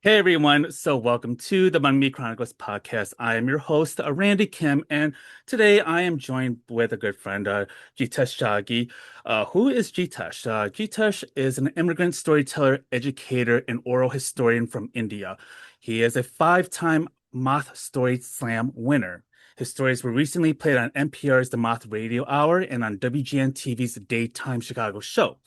Hey everyone, so welcome to the Banh Chronicles podcast. I am your host, Randy Kim, and today I am joined with a good friend, Jitesh Jaggi. Who is Jitesh? Jitesh is an immigrant storyteller, educator, and oral historian from India. He is a five-time Moth Story Slam winner. His stories were recently played on NPR's The Moth Radio Hour and on WGN TV's Daytime Chicago show.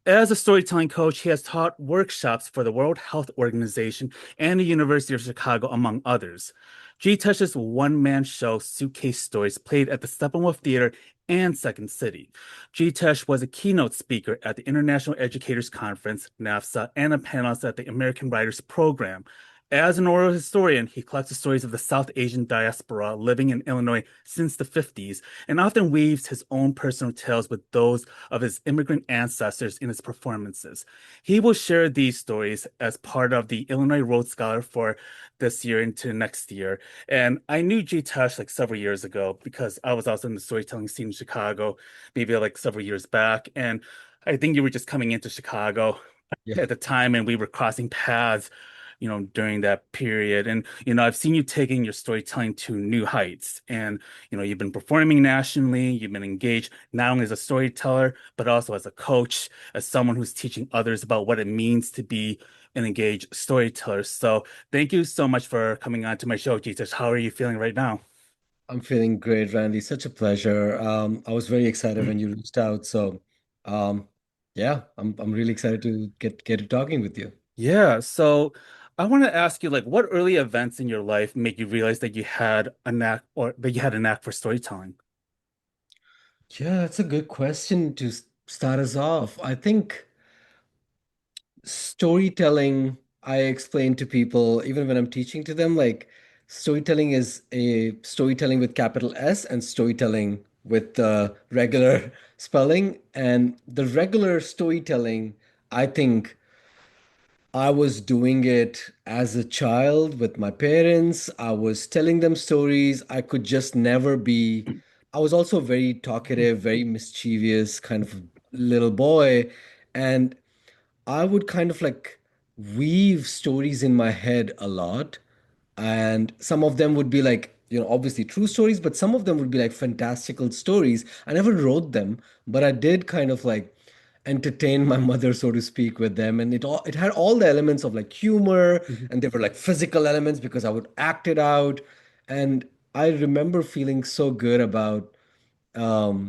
As a storytelling coach, he has taught workshops for the World Health Organization and the University of Chicago, among others. G. Tush's one-man show, Suitcase Stories, played at the Steppenwolf Theater and Second City. G. Tush was a keynote speaker at the International Educators Conference, NAFSA, and a panelist at the American Writers Program. As an oral historian, he collects the stories of the South Asian diaspora living in Illinois since the 50s and often weaves his own personal tales with those of his immigrant ancestors in his performances. He will share these stories as part of the Illinois Rhodes Scholar for this year into next year. And I knew G Tush like several years ago because I was also in the storytelling scene in Chicago, maybe like several years back. And I think you were just coming into Chicago Yeah. at the time and we were crossing paths during that period. And, I've seen you taking your storytelling to new heights. And, you've been performing nationally, you've been engaged not only as a storyteller, but also as a coach, as someone who's teaching others about what it means to be an engaged storyteller. So thank you so much for coming on to my show, Jesus. How are you feeling right now? I'm feeling great, Randy. Such a pleasure. I was very excited when you reached out. Um, yeah, I'm really excited to get to talking with you. Yeah, so I want to ask you, like, what early events in your life made you realize that you had a knack or that you had a knack for storytelling? Yeah, that's a good question to start us off. I think storytelling, I explain to people, even when I'm teaching to them, like storytelling is a storytelling with capital S and storytelling with regular spelling. And the regular storytelling, I think I was doing it as a child with my parents. I was telling them stories. I could just never be. I was also very talkative, very mischievous kind of little boy. And I would kind of like weave stories in my head a lot. And some of them would be like, obviously true stories, but some of them would be like fantastical stories. I never wrote them, but I did kind of like entertain my mother, so to speak, with them. And it had all the elements of like humor, Mhm. and they were like physical elements because I would act it out. And I remember feeling so good about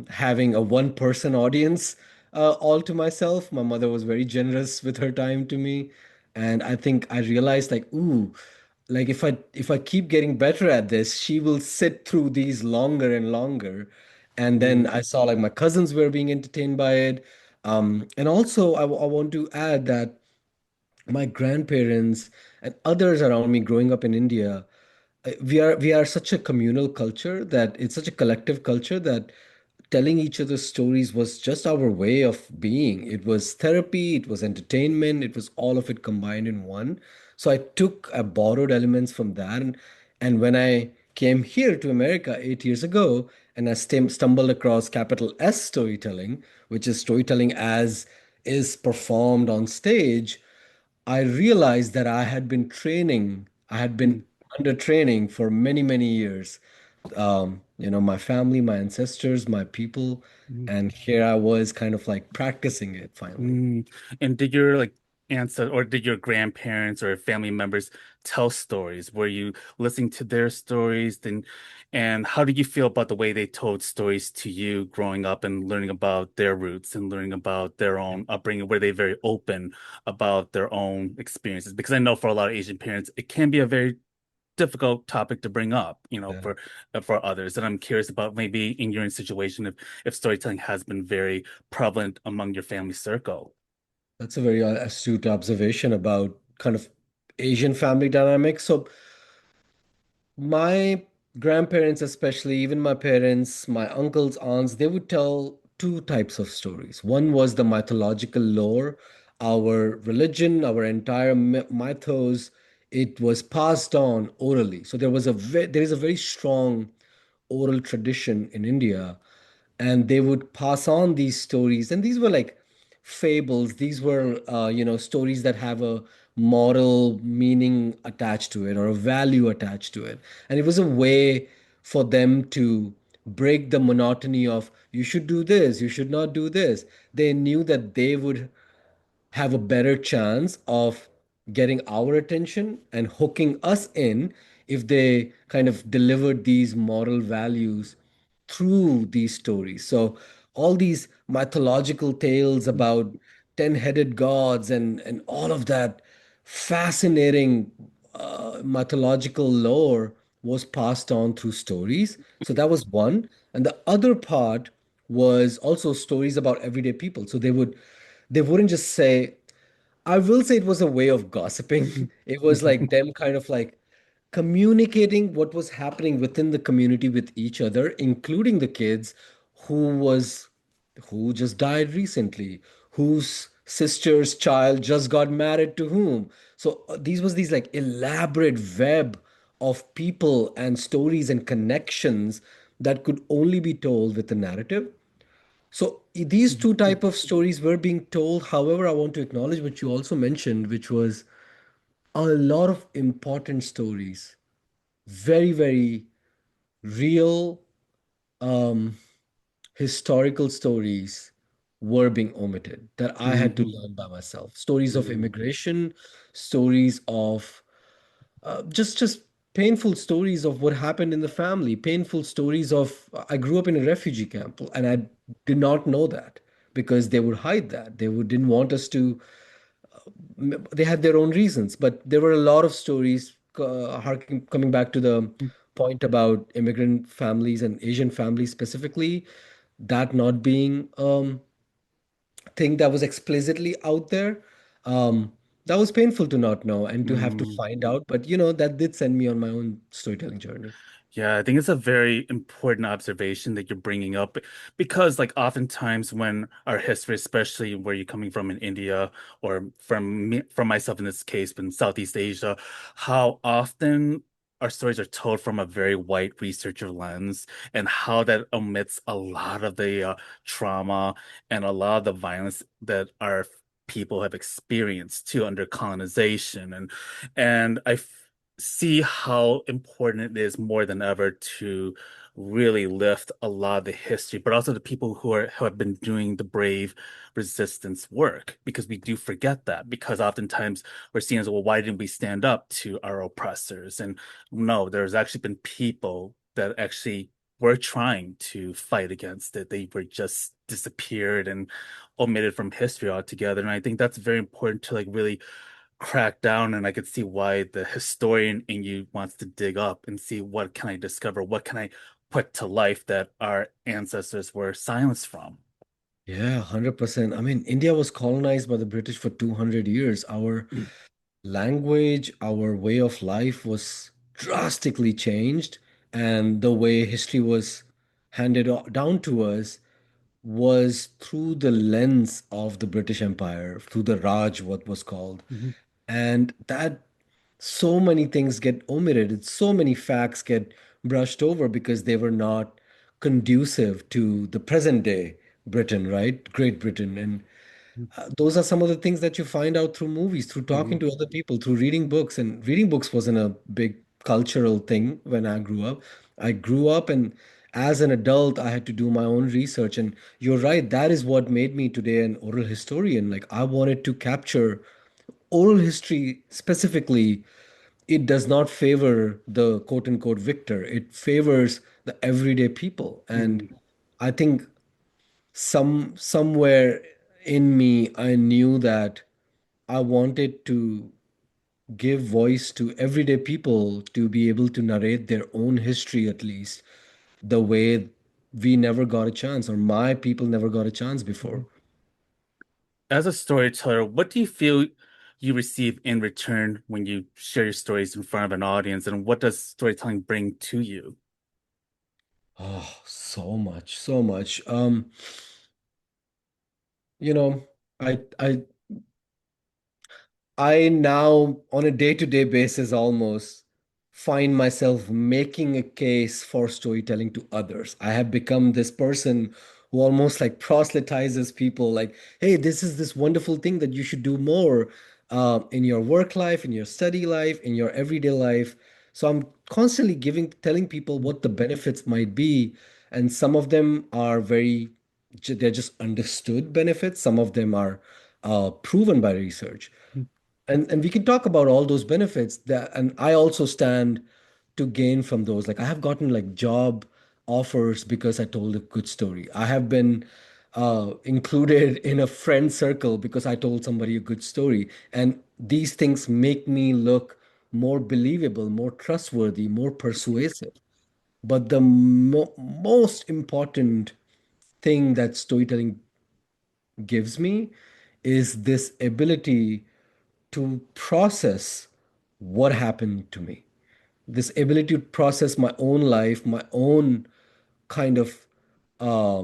having a one person audience all to myself. My mother was very generous with her time to me. And I think I realized like, ooh, like if I keep getting better at this, she will sit through these longer and longer. And then Mm, I saw like my cousins were being entertained by it. And also I want to add that my grandparents and others around me growing up in India, we are such a communal culture that it's such a collective culture that telling each other stories was just our way of being. It was therapy, it was entertainment, it was all of it combined in one. So I borrowed elements from that, and when I came here to America 8 years ago, and I stumbled across capital S storytelling, which is storytelling as is performed on stage. I realized that I had mm, been under training for many, many years. My family, my ancestors, my people, mm, and here I was kind of like practicing it finally. mm. And did your like ancestors or did your grandparents or family members tell stories? Were you listening to their stories? Then, and how did you feel about the way they told stories to you growing up and learning about their roots and learning about their own upbringing? Were they very open about their own experiences? Because I know for a lot of Asian parents, it can be a very difficult topic to bring up, Yeah. for others. And I'm curious about maybe in your situation if storytelling has been very prevalent among your family circle. That's a very astute observation about kind of Asian family dynamics. So my grandparents, especially, even my parents, my uncles, aunts, they would tell two types of stories. One was the mythological lore, our religion, our entire mythos. It was passed on orally. So there is a very strong oral tradition in India, and they would pass on these stories. And these were like fables. These were, stories that have a moral meaning attached to it or a value attached to it. And it was a way for them to break the monotony of you should do this, you should not do this. They knew that they would have a better chance of getting our attention and hooking us in if they kind of delivered these moral values through these stories. So all these mythological tales about 10-headed gods and all of that fascinating mythological lore was passed on through stories. So that was one. And the other part was also stories about everyday people. So they wouldn't just say, I will say it was a way of gossiping. It was like them kind of like communicating what was happening within the community with each other, including the kids who was who just died recently, whose sister's child just got married to whom. So these like elaborate web of people and stories and connections that could only be told with a narrative. So these two type of stories were being told. However, I want to acknowledge what you also mentioned, which was a lot of important stories, very, very real um, historical stories were being omitted that I had to Mhm. learn by myself. Stories of Mhm. immigration, stories of just painful stories of what happened in the family, painful stories of I grew up in a refugee camp and I did not know that because they would hide that. Didn't want us to they had their own reasons, but there were a lot of stories coming back to the point about immigrant families and Asian families specifically, that not being thing that was explicitly out there. Um, that was painful to not know and to have to Mhm. find out. But that did send me on my own storytelling journey. Yeah, I think it's a very important observation that you're bringing up because, like, oftentimes when our history, especially where you're coming from in India or from me, from myself in this case, in Southeast Asia, how often our stories are told from a very white researcher lens, and how that omits a lot of the trauma and a lot of the violence that our people have experienced too under colonization, and see how important it is more than ever to really lift a lot of the history, but also the people who have been doing the brave resistance work, because we do forget that, because oftentimes we're seen as, well, why didn't we stand up to our oppressors? And no, there's actually been people that actually were trying to fight against it. They were just disappeared and omitted from history altogether. And I think that's very important to like really crack down, and I could see why the historian in you wants to dig up and see what can I discover, what can I put to life that our ancestors were silenced from. Yeah, 100%. I mean, India was colonized by the British for 200 years. Our language, our way of life was drastically changed, and the way history was down to us was through the lens of the British Empire, through the Raj, what was called. Mhm. And that so many things get omitted. So many facts get brushed over because they were not conducive to the present day Britain, right? Great Britain. And those are some of the things that you find out through movies, through talking Mhm. to other people, through reading books. And reading books wasn't a big cultural thing when I grew up. I grew up, and as an adult, I had to do my own research. And you're right, that is what made me today an oral historian. Like, I wanted to capture oral history specifically. It does not favor the quote unquote victor, it favors the everyday people. And Mhm. I think somewhere in me, I knew that I wanted to give voice to everyday people to be able to narrate their own history, at least the way we never got a chance, or my people never got a chance before. Mhm. As a storyteller, what do you feel you receive in return when you share your stories in front of an audience, and what does storytelling bring to you? Oh, so much, so much. You know, I now, on a day-to-day basis, almost find myself making a case for storytelling to others. I have become this person who almost like proselytizes people, like, hey, this is this wonderful thing that you should do more. in your work life, in your study life, in your everyday life. So I'm constantly telling people what the benefits might be, and some of them are they're just understood benefits. Some of them are proven by research. And we can talk about all those benefits that, and I also stand to gain from those. Like I have gotten like job offers because I told a good story. I have been included in a friend circle because I told somebody a good story. And these things make me look more believable, more trustworthy, more persuasive. But the most important thing that storytelling gives me is this ability to process what happened to me. This ability to process my own life, my own kind of I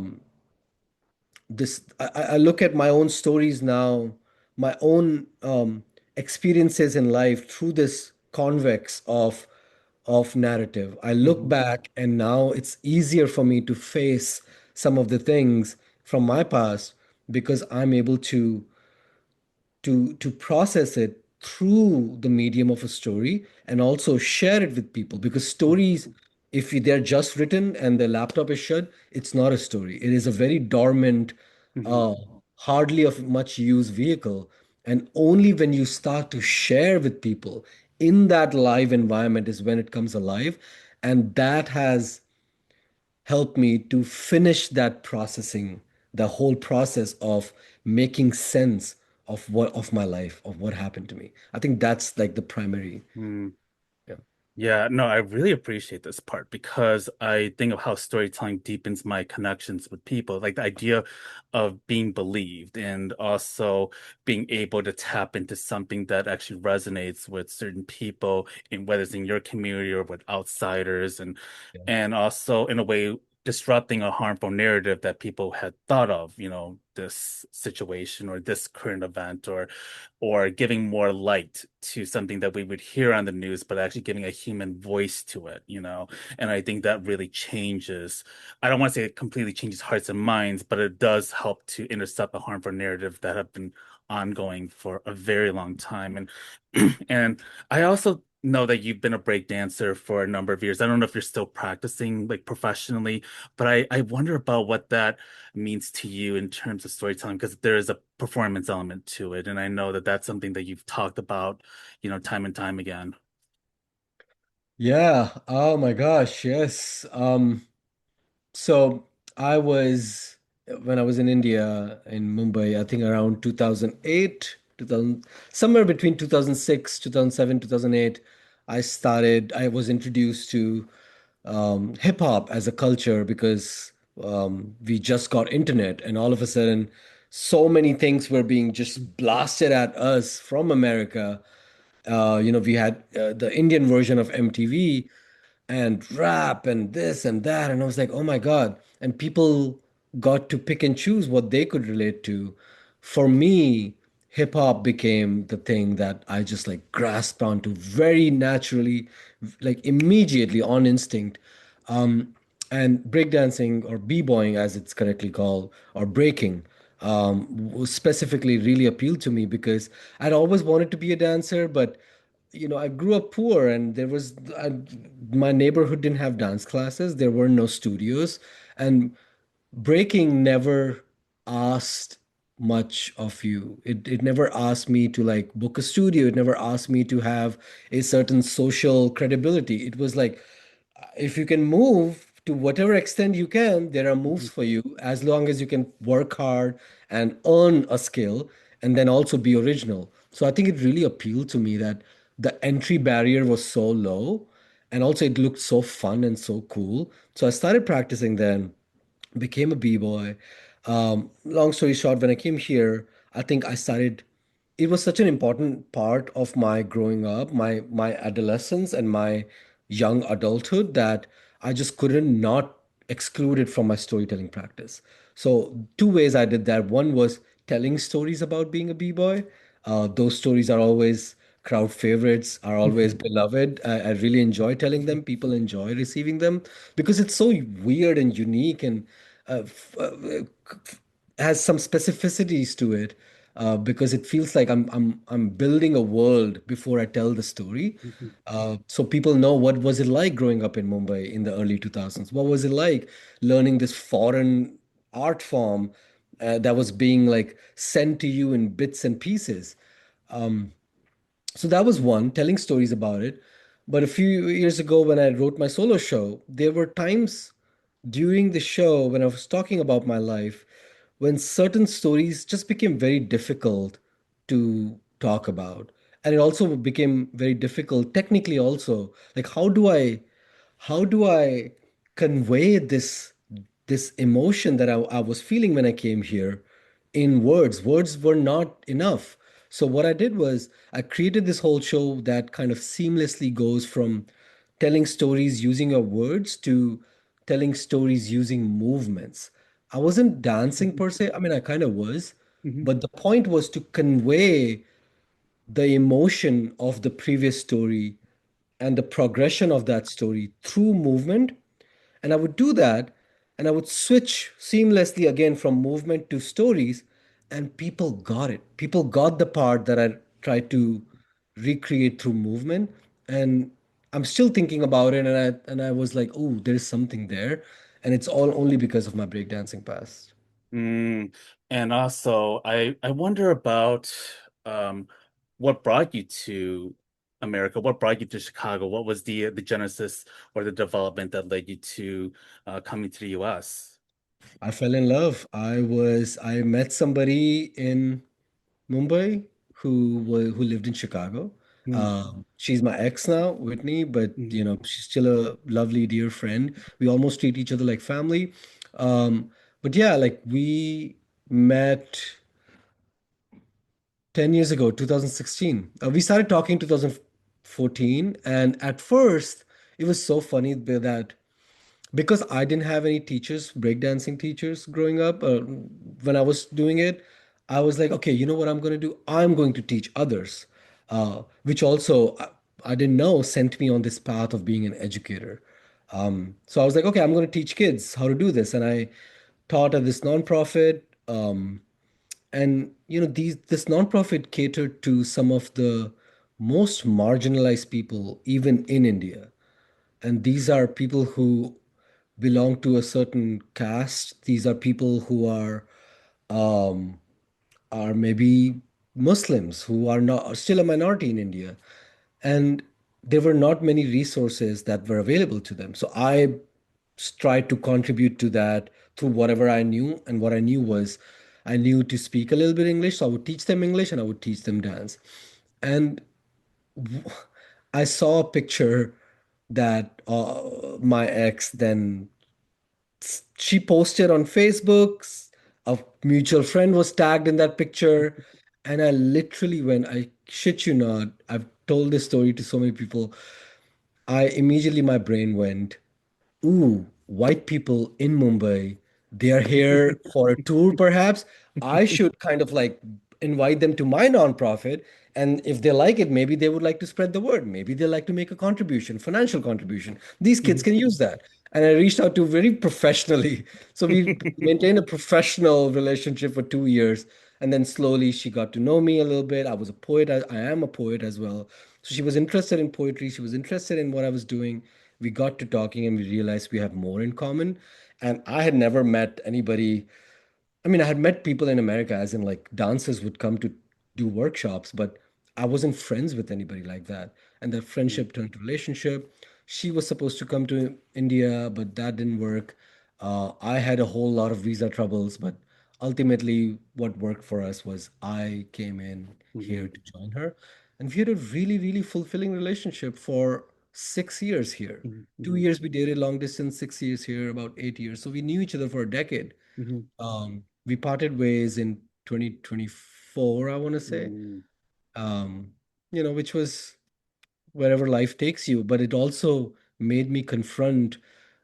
look at my own stories now, my own experiences in life through this convex of narrative. I look Mhm. back and now it's easier for me to face some of the things from my past because I'm able to process it through the medium of a story and also share it with people because stories, if they're just written and the laptop is shut, it's not a story. It is a very dormant, Mhm. uh, hardly of much use vehicle. And only when you start to share with people in that live environment is when it comes alive. And that has helped me to finish that processing, the whole process of making sense of my life, of what happened to me. I think that's like the primary. Mhm. Yeah. Yeah, no, I really appreciate this part because I think of how storytelling deepens my connections with people, like the idea of being believed and also being able to tap into something that actually resonates with certain people, in whether it's in your community or with outsiders, Yeah. and also in a way disrupting a harmful narrative that people had thought of, this situation or this current event or giving more light to something that we would hear on the news, but actually giving a human voice to it. And I think that really changes. I don't want to say it completely changes hearts and minds, but it does help to intercept the harmful narrative that have been ongoing for a very long time. And and I also know that you've been a break dancer for a number of years. I don't know if you're still practicing like professionally, but I wonder about what that means to you in terms of storytelling because there is a performance element to it, and I know that that's something that you've talked about, time and time again. Yeah. Oh my gosh. Yes. So I was when I was in India in Mumbai, I think around 2008, 2000, somewhere between 2006, 2007, 2008, I was introduced to hip hop as a culture because we just got internet and all of a sudden so many things were being just blasted at us from America. We had the Indian version of MTV and rap and this and that. And I was like, oh my God. And people got to pick and choose what they could relate to. For me, hip hop became the thing that I just like grasped onto very naturally, like immediately on instinct. Um, and breakdancing or b-boying, as it's correctly called, or breaking, specifically really appealed to me because I'd always wanted to be a dancer, but I grew up poor and my neighborhood didn't have dance classes. There were no studios. And breaking never asked much of you. It never asked me to like book a studio. It never asked me to have a certain social credibility. It was like, if you can move to whatever extent you can, there are moves Mhm. for you as long as you can work hard and earn a skill and then also be original. So I think it really appealed to me that the entry barrier was so low and also it looked so fun and so cool. So I started practicing then, became a b-boy. Long story short, when I came here, I think I started. It was such an important part of my growing up, my adolescence, and my young adulthood that I just couldn't not exclude it from my storytelling practice. So two ways I did that. One was telling stories about being a b-boy. Those stories are always crowd favorites, are always beloved. I really enjoy telling them. People enjoy receiving them because it's so weird and unique and has some specificities to it. because it feels like I'm building a world before I tell the story. Mhm. So people know what was it like growing up in Mumbai in the early 2000s. What was it like learning this foreign art form that was being like sent to you in bits and pieces. So that was one, telling stories about it. But a few years ago, when I wrote my solo show, there were times during the show when I was talking about my life when certain stories just became very difficult to talk about. And it also became very difficult technically also. Like how do I convey this emotion that I was feeling when I came here in words? Words were not enough. So what I did was I created this whole show that kind of seamlessly goes from telling stories using your words to telling stories using movements. I wasn't dancing Mhm. per se. I mean, I kind of was, Mhm. but the point was to convey the emotion of the previous story and the progression of that story through movement. And I would do that and I would switch seamlessly again from movement to stories, and people got it. People got the part that I tried to recreate through movement. And I'm still thinking about it, and I was like, oh, there's something there. And it's all only because of my breakdancing past. Mm. And also, I wonder about um, what brought you to America? What brought you to Chicago? What was the genesis or the development that led you to coming to the US? I fell in love. I met somebody in Mumbai who lived in Chicago. Mm. She's my ex now, Whitney, but Mhm. she's still a lovely dear friend. We almost treat each other like family. But yeah, like we met 10 years ago, 2016. We started talking 2014, and at first it was so funny that because I didn't have any teachers, breakdancing teachers growing up, when I was doing it, I was like, okay, you know what I'm going to do? I'm going to teach others, which also I didn't know sent me on this path of being an educator. So I was like, okay, I'm going to teach kids how to do this. And I taught at this nonprofit. And this nonprofit catered to some of the most marginalized people, even in India. And these are people who belong to a certain caste. These are people who um, are maybe Muslims who are still a minority in India, and there were not many resources that were available to them. So I tried to contribute to that through whatever I knew, and what I knew was I knew to speak a little bit English, so I would teach them English and I would teach them dance. And I saw a picture that my ex then she posted on Facebook. A mutual friend was tagged in that picture. And I literally went, I shit you not, I've told this story to so many people. I immediately, my brain went, ooh, white people in Mumbai, they are here for a tour, perhaps. I should kind of like invite them to my nonprofit. And if they like it, maybe they would like to spread the word. Maybe they like to make a contribution, financial contribution. These kids can use that. And I reached out to very professionally. So we maintained a professional relationship for 2 years. And then slowly she got to know me a little bit. I was a poet. I am a poet as well. So she was interested in poetry. She was interested in what I was doing. We got to talking and we realized we have more in common. And I had never met anybody. I mean, I had met people in America, as in like dancers would come to do workshops, but I wasn't friends with anybody like that. And that friendship turned to relationship. She was supposed to come to India, but that didn't work. I had a whole lot of visa troubles, but ultimately, what worked for us was I came in here Mhm. to join her. And we had a really, really fulfilling relationship for 6 years here. Mhm. 2 years we dated long distance, 6 years here, about 8 years. So we knew each other for a decade. Mhm. We parted ways in 2024, I want to say, Mhm. um, which was wherever life takes you. But it also made me confront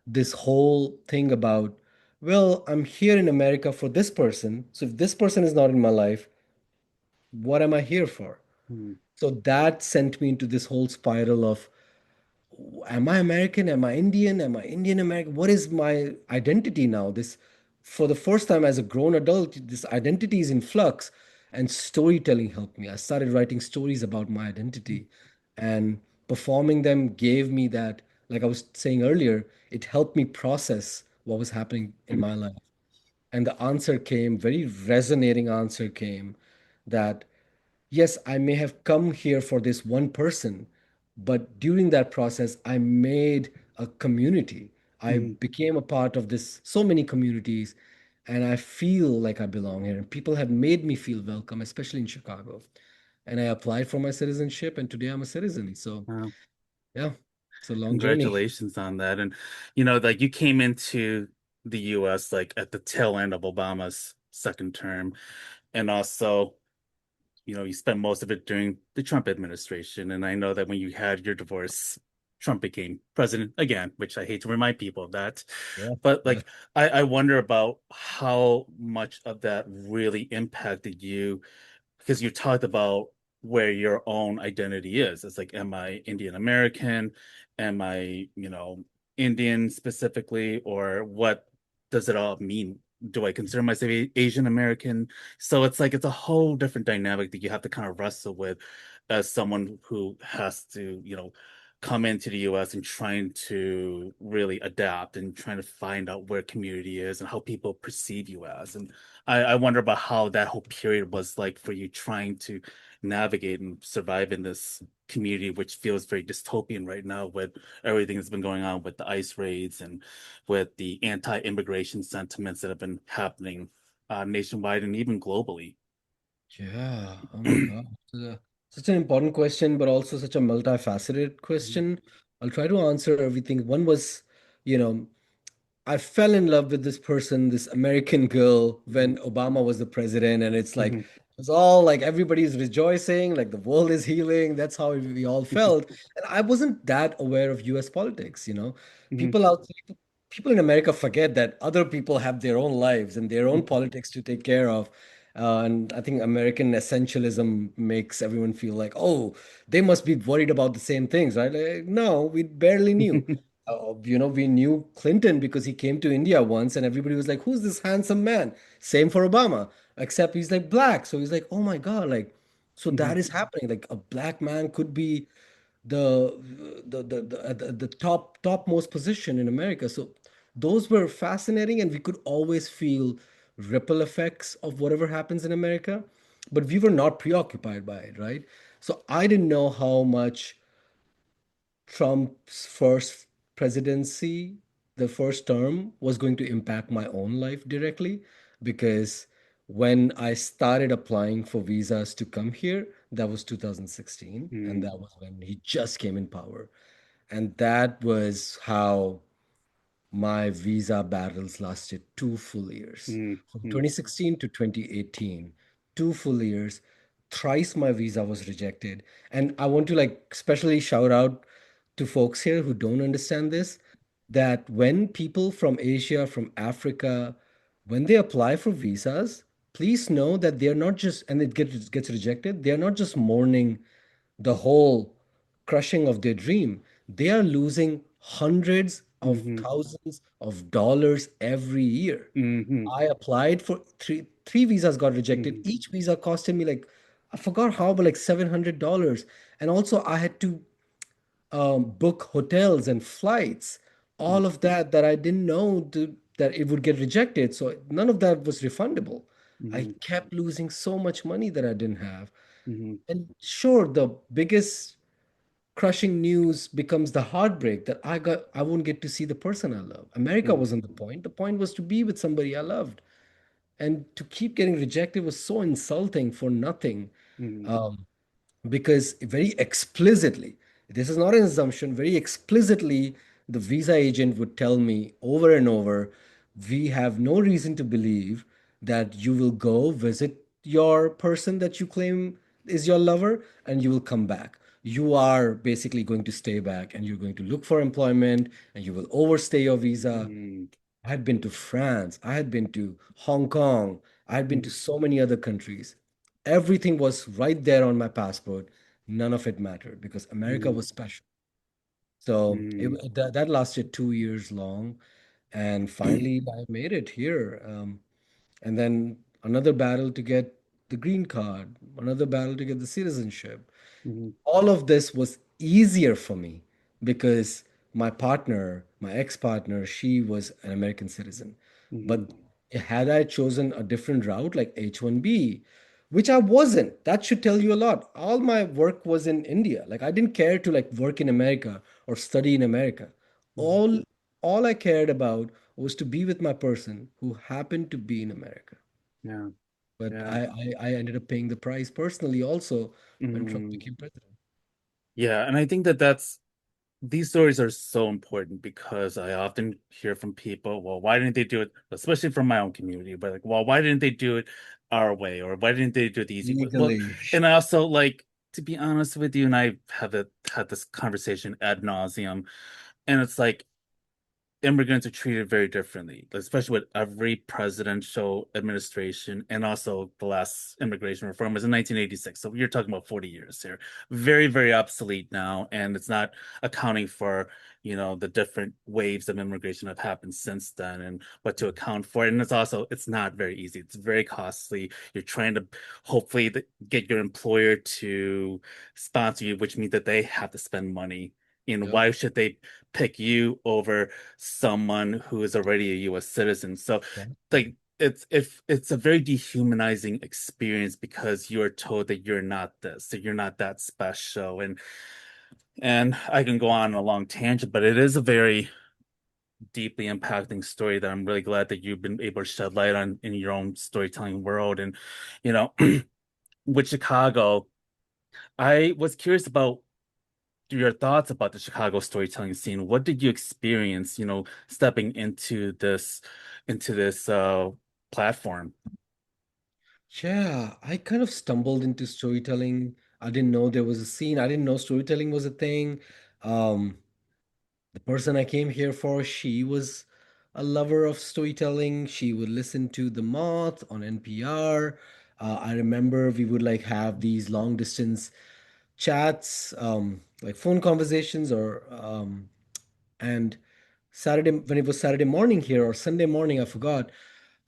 this whole thing about, well, I'm here in America for this person. So if this person is not in my life, what am I here for? Mhm. So that sent me into this whole spiral of, am I American? Am I Indian? Am I Indian American? What is my identity now? This, for the first time as a grown adult, this identity is in flux. And storytelling helped me. I started writing stories about my identity, and performing them gave me that, like I was saying earlier, it helped me process what was happening in my life. And the answer came, very resonating answer came, that yes, I may have come here for this one person, but during that process, I made a community. I Mhm. became a part of this, so many communities, and I feel like I belong here. And people have made me feel welcome, especially in Chicago. And I applied for my citizenship, and today I'm a citizen. So, Wow. yeah, it's a long journey. Congratulations on that. And like you came into the US like at the tail end of Obama's second term. And also, you spent most of it during the Trump administration. And I know that when you had your divorce, Trump became president again, which I hate to remind people of that. Yeah, But yeah. like I wonder about how much of that really impacted you because you talked about where your own identity is. It's like, am I Indian American? Am I, Indian specifically? Or what does it all mean? Do I consider myself Asian American? So it's like it's a whole different dynamic that you have to kind of wrestle with as someone who has to, come into the US and trying to really adapt and trying to find out where community is and how people perceive you as. And I wonder about how that whole period was like for you trying to navigate and survive in this community, which feels very dystopian right now with everything that's been going on with the ICE raids and with the anti-immigration sentiments that have been happening nationwide and even globally. Yeah. Oh my God. Such an important question, but also such a multifaceted question. I'll try to answer everything. One was, you know, I fell in love with this person, this American girl, when Obama was the president, and it's like it's all like everybody's rejoicing, like the world is healing. That's how we all felt. And I wasn't that aware of US politics, you know. People out people in America forget that other people have their own lives and their own politics to take care of. And I think American essentialism makes everyone feel like, oh, they must be worried about the same things, right? Like, no, we barely knew. We knew Clinton because he came to India once and everybody was like, who's this handsome man? Same for Obama, except he's like black. So he's like, oh my God, like, so that is happening. Like a black man could be the at the topmost position in America. So those were fascinating, and we could always feel ripple effects of whatever happens in America, but we were not preoccupied by it, right? So I didn't know how much Trump's first presidency, the first term, was going to impact my own life directly because when I started applying for visas to come here, that was 2016, and that was when he just came in power. And that was how my visa battles lasted 2 full years. From 2016 to 2018, 2 full years. Thrice my visa was rejected. And I want to like especially shout out to folks here who don't understand this, that when people from Asia, from Africa, when they apply for visas, please know that they're not just, and it gets rejected, they're not just mourning the whole crushing of their dream. They are losing hundreds of thousands of dollars every year. I applied for three visas, got rejected. Each visa costed me like, I forgot how, but like $700. And also I had to book hotels and flights, all of that I didn't know that it would get rejected. So none of that was refundable. I kept losing so much money that I didn't have. And sure, the biggest crushing news becomes the heartbreak that I won't get to see the person I love. America wasn't the point. The point was to be with somebody I loved. And to keep getting rejected was so insulting for nothing. Um, because very explicitly, this is not an assumption, very explicitly, the visa agent would tell me over and over, we have no reason to believe that you will go visit your person that you claim is your lover and you will come back. You are basically going to stay back and you're going to look for employment and you will overstay your visa. I had been to France. I had been to Hong Kong. I had been to so many other countries. Everything was right there on my passport. None of it mattered because America was special. So that lasted 2 years long. And finally, I made it here. And then another battle to get. the green card, another battle to get the citizenship. Hmm. All of this was easier for me because my partner, my ex-partner, she was an American citizen. Hmm. But had I chosen a different route like H-1B, which I wasn't, that should tell you a lot. All my work was in India. Like I didn't care to like work in America or study in America. All all I cared about was to be with my person who happened to be in America. Yeah. But Yeah. I ended up paying the price personally also when Trump Mm. became president. Yeah, and I think that that's these stories are so important because I often hear from people, well, why didn't they do it, especially from my own community, but like, well, why didn't they do it our way, or why didn't they do it the easy way? Well, Legally. and I also like to be honest with you, and I have had this conversation ad nauseum, and it's like immigrants are treated very differently, especially with every presidential administration, and also the last immigration reform was in 1986. So you're talking about 40 years here. Very, very obsolete now, and it's not accounting for, the different waves of immigration that have happened since then and what to account for. And it's not very easy. It's very costly. You're trying to hopefully get your employer to sponsor you, which means that they have to spend money. And Yep. why should they pick you over someone who is already a US citizen? So Exactly. like it's a very dehumanizing experience because you're told that you're not this, that you're not that special. And I can go on a long tangent, but it is a very deeply impacting story that I'm really glad that you've been able to shed light on in your own storytelling world. And you know, with Chicago, I was curious about your thoughts about the Chicago storytelling scene. What did you experience, stepping into this platform? Yeah, I kind of stumbled into storytelling. I didn't know there was a scene. I didn't know storytelling was a thing. Um, the person I came here for, she was a lover of storytelling. She would listen to The Moth on NPR. I remember we would like have these long distance chats, like phone conversations and Saturday, when it was Saturday morning here or Sunday morning, I forgot.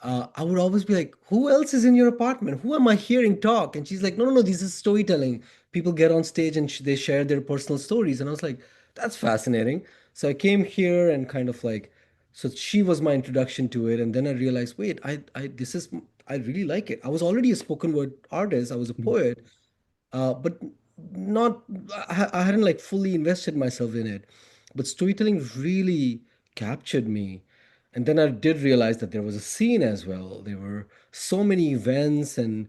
I would always be like, "Who else is in your apartment? Who am I hearing talk?" And she's like, "No, no, no. This is storytelling. People get on stage and they share their personal stories." And I was like, "That's fascinating." So I came here and kind of like, so she was my introduction to it, and then I realized, wait, I really like it. I was already a spoken word artist. I was a poet, but not I hadn't like fully invested myself in it. But storytelling really captured me. And then I did realize that there was a scene as well. There were so many events, and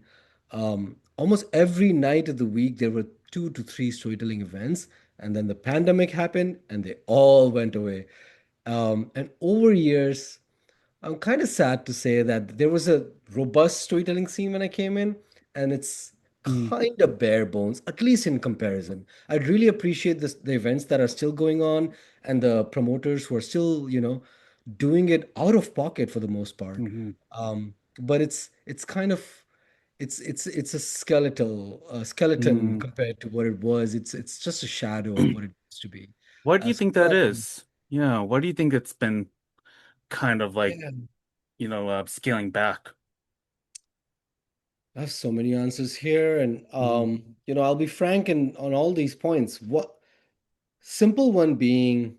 almost every night of the week there were 2 to 3 storytelling events. And then the pandemic happened, and they all went away. And over years, I'm kind of sad to say that there was a robust storytelling scene when I came in, and it's Mhm. kind of bare bones, at least in comparison. I'd really appreciate the events that are still going on and the promoters who are still, doing it out of pocket for the most part. Mhm. But it's kind of it's a skeleton Mhm. compared to what it was. It's just a shadow of what it used to be. What do you So think that is? Yeah, what do you think it's been kind of like, yeah. scaling back? I have so many answers here, and Mhm. I'll be frank on all these points. What simple one being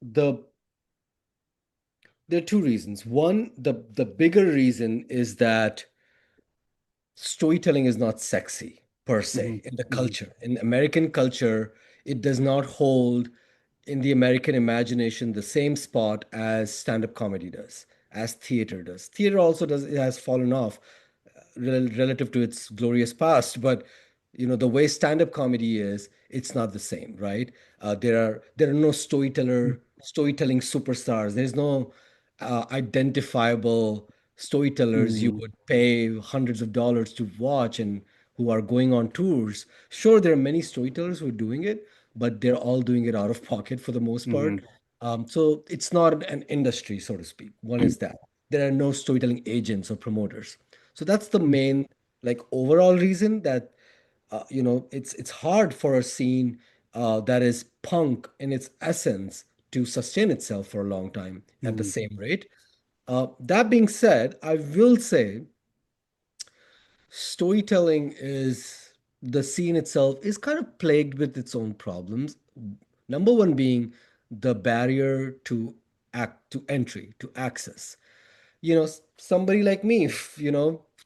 the there are two reasons. One, the bigger reason is that storytelling is not sexy per Mhm. se in the Mhm. culture. In American culture, it does not hold in the American imagination the same spot as stand-up comedy does, as theater does. Theater also does it has fallen off relative to its glorious past, but the way stand-up comedy is, it's not the same, right? There are no storytelling superstars. There's no identifiable storytellers you Mhm. would pay hundreds of dollars to watch and who are going on tours. Sure, there are many storytellers who are doing it, but they're all doing it out of pocket for the most part. Mhm. So it's not an industry, so to speak. One is that there are no storytelling agents or promoters. So that's the main, like, overall reason that it's hard for a scene that is punk in its essence to sustain itself for a long time at the Mhm. same rate. That being said, I will say storytelling is the scene itself is kind of plagued with its own problems. Number one being the barrier to to entry, to access. Somebody like me,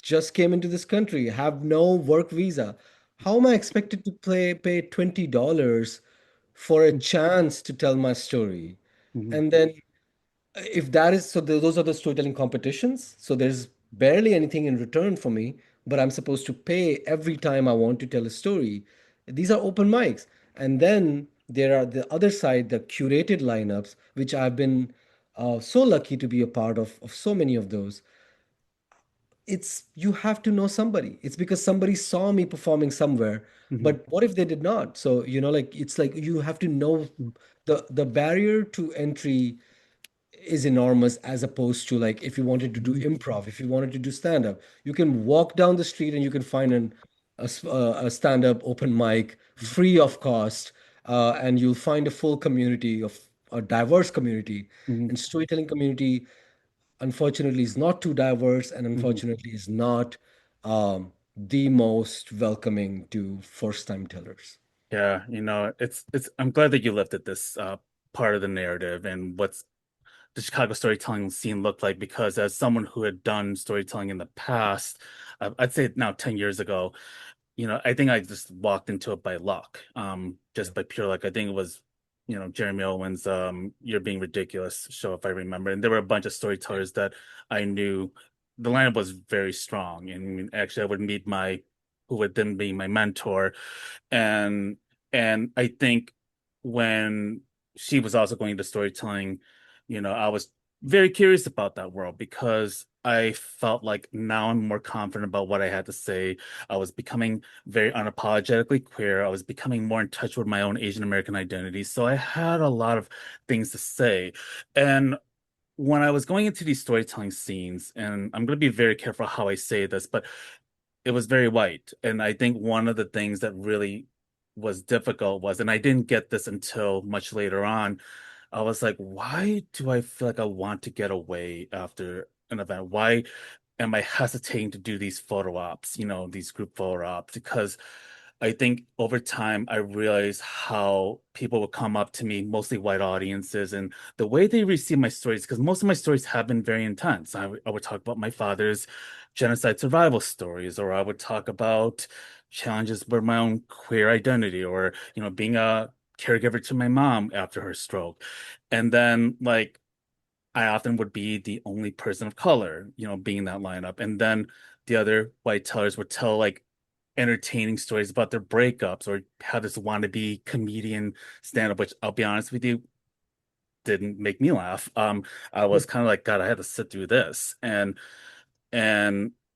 just came into this country, have no work visa. How am I expected to pay $20 for a chance to tell my story? Mhm, And then if that is so, those are the storytelling competitions. So there's barely anything in return for me, but I'm supposed to pay every time I want to tell a story. These are open mics. And then there are the other side, the curated lineups, which I've been so lucky to be a part of so many of those. It's you have to know somebody. It's because somebody saw me performing somewhere. mhm, But what if they did not? So, like it's like you have to know the barrier to entry is enormous as opposed to like if you wanted to do mhm, improv, if you wanted to do stand up, you can walk down the street and you can find a stand up open mic free of cost, and you'll find a full community of a diverse community. mhm, And storytelling community, unfortunately, is not too diverse and mhm. unfortunately is not the most welcoming to first time tellers. Yeah, it's I'm glad that you lifted this part of the narrative and what's the Chicago storytelling scene look like because as someone who had done storytelling in the past, I'd say now 10 years ago, I think I just walked into it by luck, Yeah. just by pure luck. I think it was, Jeremy Owen's You're Being Ridiculous show, if I remember. And there were a bunch of Yeah. storytellers that I knew. The lineup was very strong. And I mean, actually, I would meet who would then be my mentor, and I think when she was also going into storytelling, I was very curious about that world because I felt like now I'm more confident about what I had to say. I was becoming very unapologetically queer. I was becoming more in touch with my own Asian American identity. So I had a lot of things to say. And when I was going into these storytelling scenes, and I'm going to be very careful how I say this, but it was very white. And I think one of the things that really was difficult was, and I didn't get this until much later on, I was like, why do I feel like I want to get away after an event? Why am I hesitating to do these photo ops, these group photo ops? Because I think over time I realized how people would come up to me, mostly white audiences, and the way they receive my stories, because most of my stories have been very intense. I would talk about my father's genocide survival stories, or I would talk about challenges with my own queer identity, or, being a caregiver to my mom after her stroke. And then like I often would be the only person of color, being in that lineup. And then the other white tellers would tell like entertaining stories about their breakups or have this wannabe comedian stand up, which I'll be honest with you, didn't make me laugh. I was kind of like, God, I had to sit through this. And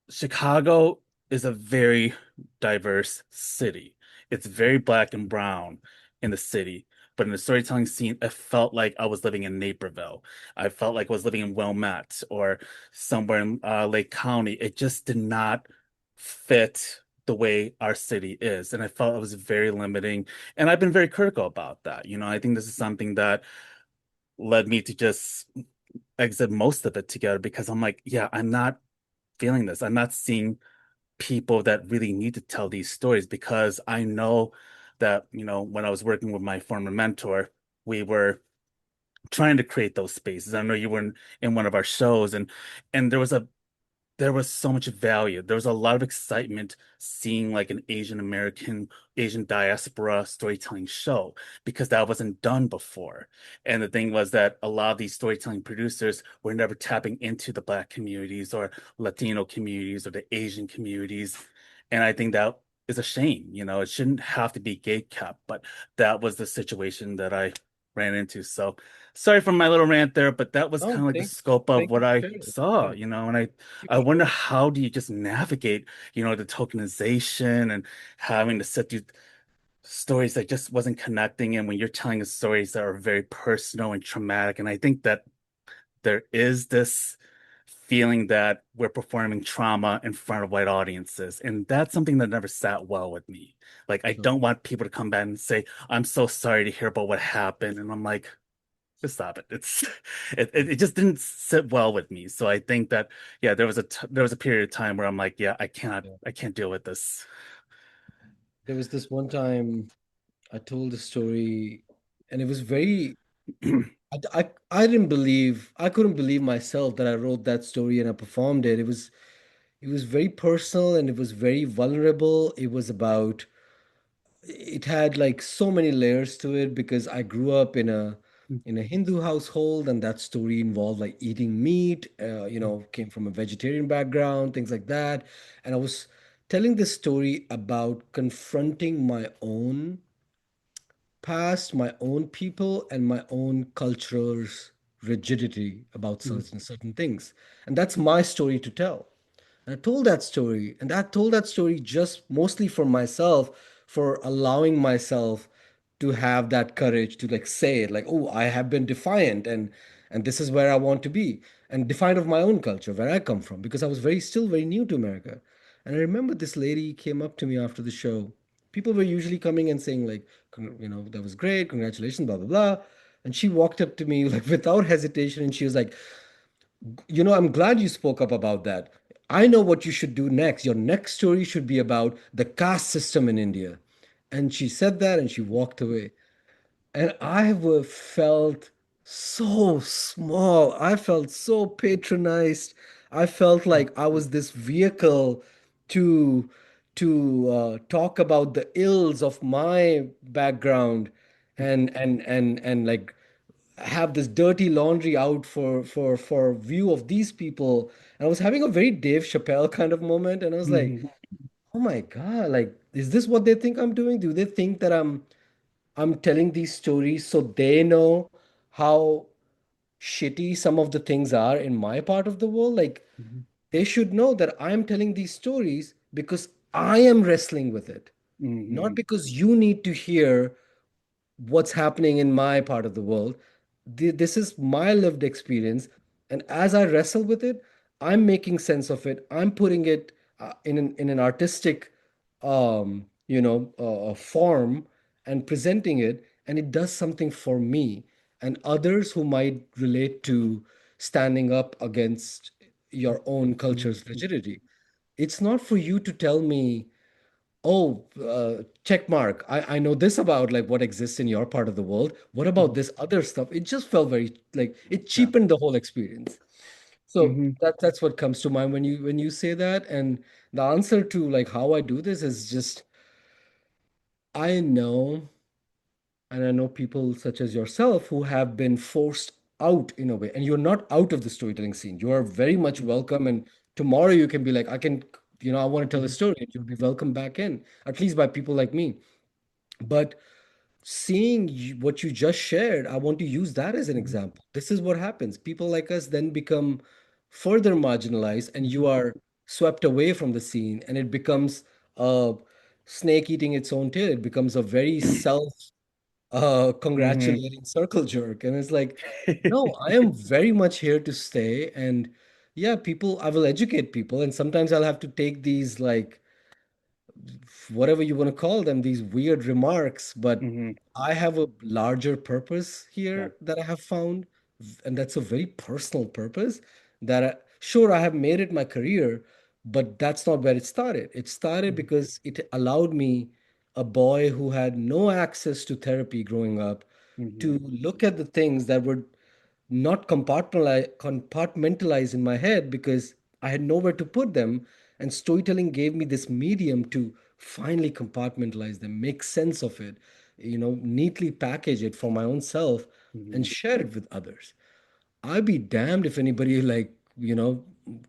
Chicago is a very diverse city. It's very black and brown in the city. But in the storytelling scene, it felt like I was living in Naperville. I felt like I was living in Wilmette or somewhere in Lake County. It just did not fit the way our city is. And I felt it was very limiting. And I've been very critical about that. I think this is something that led me to just exit most of it together because I'm like, yeah, I'm not feeling this. I'm not seeing people that really need to tell these stories because I know that, when I was working with my former mentor, we were trying to create those spaces. I know you were in one of our shows and there was so much value. There was a lot of excitement seeing like an Asian American, Asian diaspora storytelling show because that wasn't done before. And the thing was that a lot of these storytelling producers were never tapping into the Black communities or Latino communities or the Asian communities. And I think that is a shame. It shouldn't have to be gate kept, but that was the situation that I ran into. So sorry for my little rant there, but that was kind Oh, of like the thank scope of thank you what for I sharing. saw, Yeah, and I for wonder sharing. how do you just navigate, the tokenization and having to sit through stories that just wasn't connecting. And when you're telling stories that are very personal and traumatic, and I think that there is this feeling that we're performing trauma in front of white audiences. And that's something that never sat well with me. Like, I Sure. don't want people to come back and say, I'm so sorry to hear about what happened. And I'm like, just stop it. It just didn't sit well with me. So I think that yeah, there was a period of time where I'm like, yeah, Yeah. I can't deal with this. There was this one time I told a story, and it was very, I didn't believe, I couldn't believe myself that I wrote that story and I performed it. It was very personal and it was very vulnerable. It was about, it had like so many layers to it because I grew up in a Hindu household, and that story involved like eating meat, came from a vegetarian background, things like that. And I was telling this story about confronting my own past, my own people, and my own culture's rigidity about certain things. And that's my story to tell. And I told that story, and I told that story just mostly for myself, for allowing myself to have that courage to like say it, like, oh, I have been defiant, and this is where I want to be, and defiant of my own culture, where I come from, because I was very still very new to America. And I remember this lady came up to me after the show. People were usually coming and saying like, that was great, congratulations, blah blah blah. And she walked up to me like without hesitation, and she was like, I'm glad you spoke up about that. I know what you should do next. Your next story should be about the caste system in India. And she said that and she walked away. And felt so small. I felt so patronized. I felt like I was this vehicle to talk about the ills of my background and like have this dirty laundry out for view of these people. And I was having a very Dave Chappelle kind of moment, and I was like, oh my God, like, is this what they think I'm doing? Do they think that I'm telling these stories so they know how shitty some of the things are in my part of the world? Like, they should know that I'm telling these stories because I am wrestling with it, not because you need to hear what's happening in my part of the world. This is my lived experience. And as I wrestle with it, I'm making sense of it. I'm putting it in an artistic form and presenting it. And it does something for me and others who might relate to standing up against your own culture's rigidity. It's not for you to tell me, oh, check mark. I know this about like what exists in your part of the world. What about this other stuff? It just felt very like it Yeah. cheapened the whole experience. So Hmm. that's what comes to mind when you say that. And the answer to like how I do this is just I know, and I know people such as yourself who have been forced out in a way, and you're not out of the storytelling scene. You are very much welcome. And tomorrow you can be like, I can, I want to tell a story, and you'll be welcome back in, at least by people like me. But seeing what you just shared, I want to use that as an example. This is what happens. People like us then become further marginalized, and you are swept away from the scene, and it becomes a snake eating its own tail. It becomes a very self Hmm. congratulating circle jerk. And it's like, no, I am very much here to stay. And yeah, I will educate people. And sometimes I'll have to take these like whatever you want to call them, these weird remarks, but Hmm. I have a larger purpose Yeah. here that I have found, and that's a very personal purpose that sure, I have made it my career, but that's not where it started. It started because it allowed me, a boy who had no access to therapy growing up, Hmm. to look at the things that were not compartmentalize in my head because I had nowhere to put them. And storytelling gave me this medium to finally compartmentalize them, make sense of it, neatly package it for my own self and Hmm. share it with others. I'd be damned if anybody like,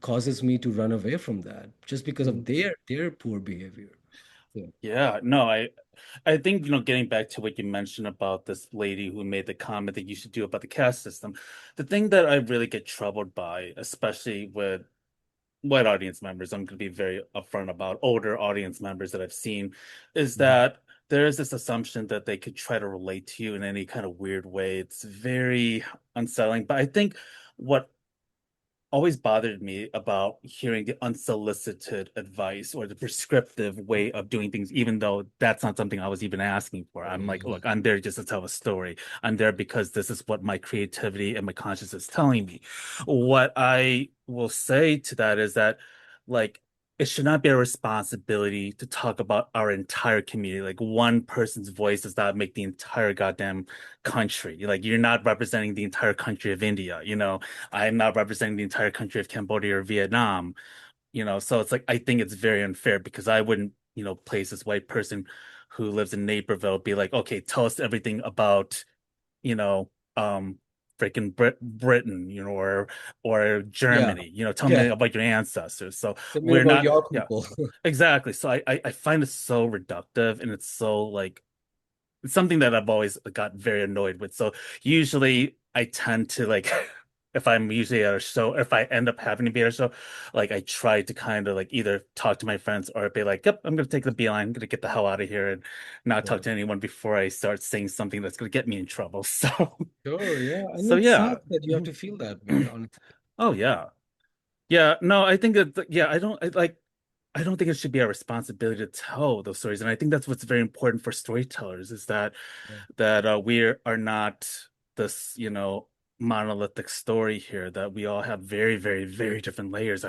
causes me to run away from that just because of their poor behavior. Yeah. Yeah, no, I think, getting back to what you mentioned about this lady who made the comment that you should do about the caste system, the thing that I really get troubled by, especially with white audience members, I'm going to be very upfront about older audience members that I've seen, is Mhm. that there is this assumption that they could try to relate to you in any kind of weird way. It's very unsettling. But I think what always bothered me about hearing the unsolicited advice or the prescriptive way of doing things, even though that's not something I was even asking for. I'm like, look, I'm there just to tell a story. I'm there because this is what my creativity and my conscience is telling me. What I will say to that is that, like, it should not be a responsibility to talk about our entire community. Like, one person's voice does not make the entire goddamn country. Like, you're not representing the entire country of India, you know? I'm not representing the entire country of Cambodia or Vietnam, you know. So it's like I think it's very unfair because I wouldn't, place this white person who lives in Naperville be like, okay, tell us everything about, you know, freaking Britain, or Yeah. Germany, tell me Yeah. about your ancestors. So Tell me we're about not, your yeah, people. exactly. So I find it so reductive, and it's so like it's something that I've always got very annoyed with. So usually I tend to like if I'm usually at a show, if I end up having to be at a show, like I try to kind of like either talk to my friends or be like, yep, I'm gonna take the beeline, I'm gonna get the hell out of here and not talk Yeah. to anyone before I start saying something that's gonna get me in trouble. So Sure, yeah. And so it yeah. sucks that you have Mhm. to feel that way, honestly. Oh yeah. Yeah, no, I think that yeah, I don't think it should be our responsibility to tell those stories. And I think that's what's very important for storytellers is Yeah. that we are not this, monolithic story here, that we all have very, very, very different layers.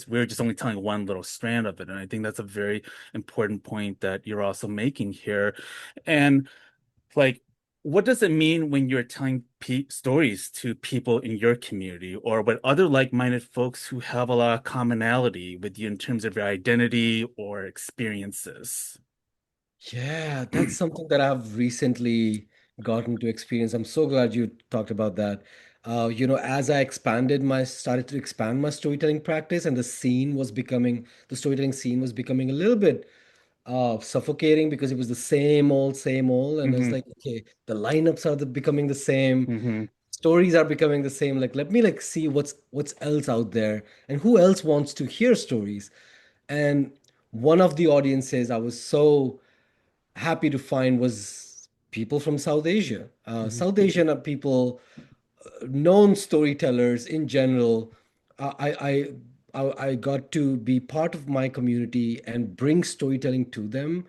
We're just only telling one little strand of it. And I think that's a very important point that you're also making here. And like, what does it mean when you're telling pe stories to people in your community or with other like-minded folks who have a lot of commonality with you in terms of your identity or experiences? Yeah, that's something that I've recently gotten to experience. I'm so glad you talked about that. As I started to expand my storytelling practice, and the storytelling scene was becoming a little bit suffocating because it was the same old. And I was Hmm. like, okay, the lineups are becoming the same, Hmm. stories are becoming the same. Like, let me like see what's else out there, and who else wants to hear stories. And one of the audiences I was so happy to find was people from South Asia. Hmm. South Asian people, known storytellers in general. I got to be part of my community and bring storytelling to them,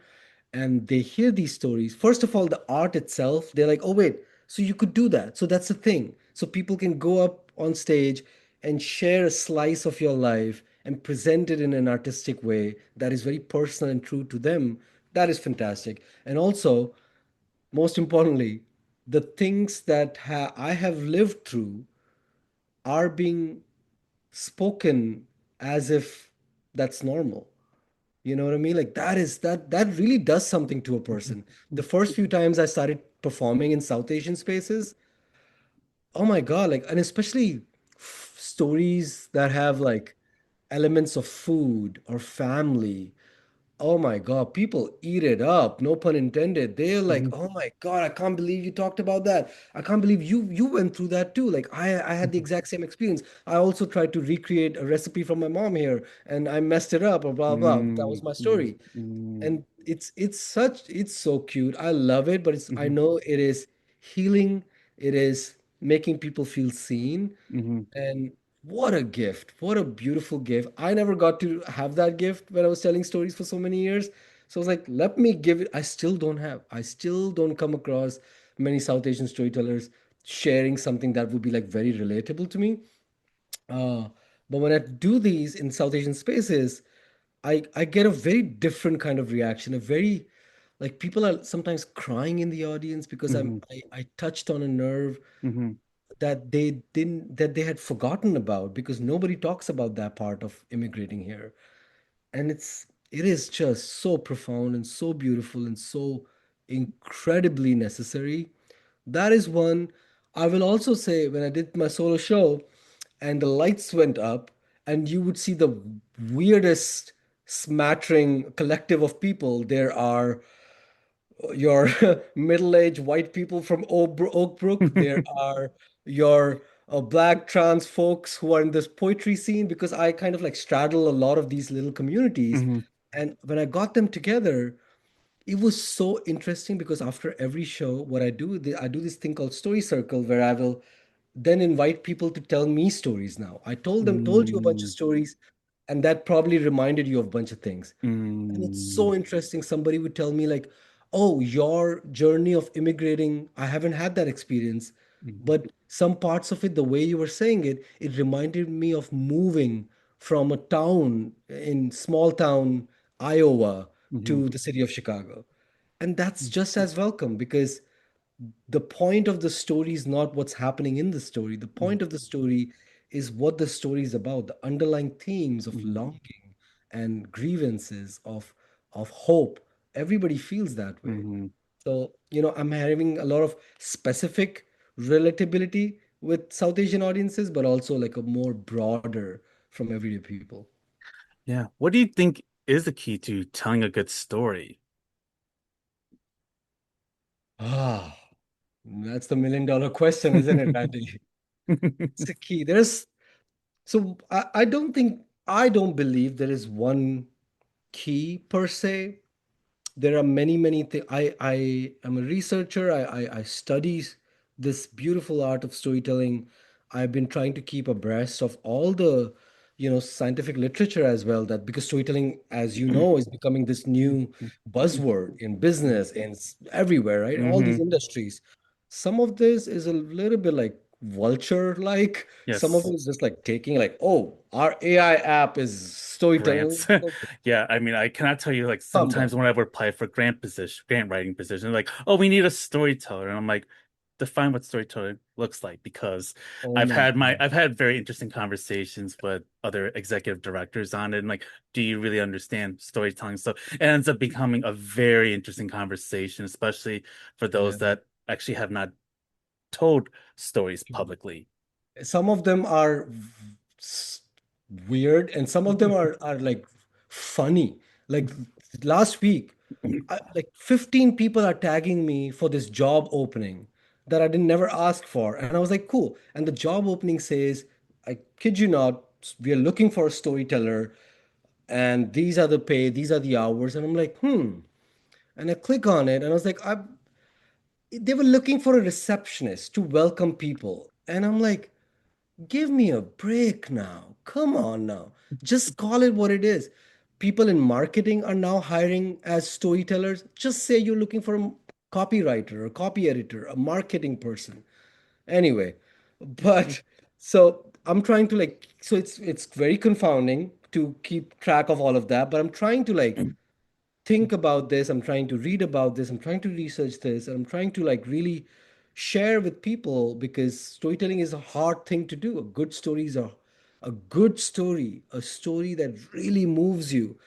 and they hear these stories. First of all, the art itself, they're like, "Oh wait, so you could do that? So that's a thing. So people can go up on stage and share a slice of your life and present it in an artistic way that is very personal and true to them." That is fantastic. And also, most importantly, the things that I have lived through are being spoken as if that's normal. You know what I mean? Like that really does something to a person. The first few times I started performing in South Asian spaces, oh my God, like, and especially stories that have like elements of food or family. Oh my God, people eat it up, no pun intended. They're like, Hmm. "Oh my God, I can't believe you talked about that. I can't believe you went through that too." Like I had the exact same experience. I also tried to recreate a recipe from my mom here and I messed it up or blah blah. That was my Hmm. story. Hmm. And it's so cute. I love it, but I Hmm. know it is healing. It is making people feel seen. Hmm. And what a gift. What a beautiful gift. I never got to have that gift when I was telling stories for so many years. So I was like, let me give it. I still don't come across many South Asian storytellers sharing something that would be like very relatable to me. Uh, but when I do these in South Asian spaces, I get a very different kind of reaction, a very like people are sometimes crying in the audience because Hmm. I touched on a nerve Hmm. that they had forgotten about because nobody talks about that part of immigrating here. And it is just so profound and so beautiful and so incredibly necessary. That is one. I will also say when I did my solo show and the lights went up and you would see the weirdest smattering collective of people. There are your middle-aged white people from Oak Brook. There are your black trans folks who are in this poetry scene because I kind of like straddle a lot of these little communities. Hmm. And when I got them together, it was so interesting because after every show, what I do, I do this thing called Story Circle where I will then invite people to tell me stories now. Told you a bunch of Mm, stories, and that probably reminded you of a bunch of things. And it's mm, so interesting. Somebody would tell me, like, oh, your journey of immigrating, I haven't had that experience. mm, But some parts of it, the way you were saying it, it reminded me of moving from a town in small town Iowa mhm, to the city of Chicago. And that's just as welcome because the point of the story is not what's happening in the story. The mm, point of the story is what the story is about, the underlying themes of mm, longing and grievances of hope. Everybody feels that way. mhm. So, I'm having a lot of specific relatability with South Asian audiences, but also like a more broader from everyday people. Yeah. What do you think is the key to telling a good story? Ah, that's the million-dollar question, isn't it, Randy? It's the key. I don't believe there is one key per se. There are many things. I am a researcher. I study this beautiful art of storytelling. I've been trying to keep abreast of all the, scientific literature as well. That because storytelling, as you know, is becoming this new buzzword in business and everywhere, right? All these Hmm. industries. Some of this is a little bit like vulture like. Some of Yes. it is just like taking like, oh, our AI app is storytelling. Grants. Yeah, I mean, I cannot tell you like Come on. sometimes when I would apply for grant writing position, like, oh, we need a storyteller. And I'm like, define what storyteller looks like because Oh my God. I've had very interesting conversations with other executive directors on it. And like, do you really understand storytelling? So it ends up becoming a very interesting conversation, especially for those Yeah. that actually have not told stories publicly. Some of them are s- weird and some of them are like funny. Like last week, like 15 people are tagging me for this job opening that I didn't never ask for. And I was like, cool. And the job opening says, I kid you not, we are looking for a storyteller and these are the pay, these are the hours. And I'm like, hmm. And I click on it and I was like, they were looking for a receptionist to welcome people. And I'm like, give me a break now. Come on now. Just call it what it is. People in marketing are now hiring as storytellers. Just say you're looking for a copywriter, a copy editor, a marketing person. Anyway, but so I'm trying to like so it's very confounding to keep track of all of that, but I'm trying to like think about this, I'm trying to read about this, I'm trying to research this, and I'm trying to like really share with people because storytelling is a hard thing to do. A good story is a good story, a story that really moves you,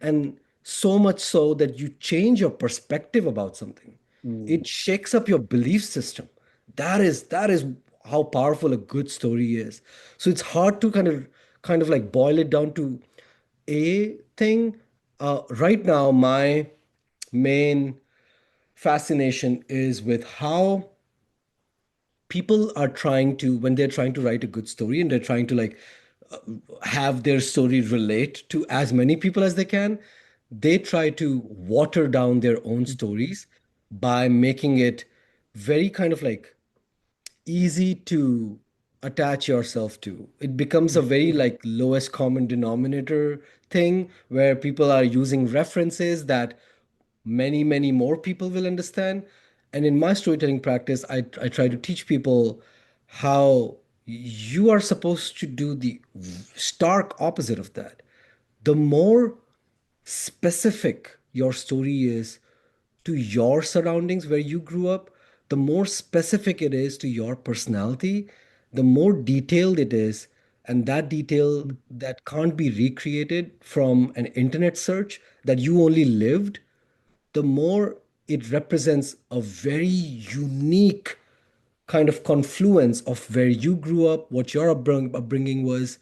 and so much so that you change your perspective about something. Mm, It shakes up your belief system. That is how powerful a good story is. So it's hard to kind of like boil it down to a thing. Right now, my main fascination is with how people are trying to, when they're trying to write a good story and they're trying to like have their story relate to as many people as they can, they try to water down their own stories by making it very kind of like easy to attach yourself to. It becomes a very like lowest common denominator thing where people are using references that many more people will understand. And in my storytelling practice, I try to teach people how you are supposed to do the stark opposite of that. The more specific your story is to your surroundings where you grew up, the more specific it is to your personality, the more detailed it is. And that detail that can't be recreated from an internet search that you only lived, the more it represents a very unique kind of confluence of where you grew up, what your upbringing was,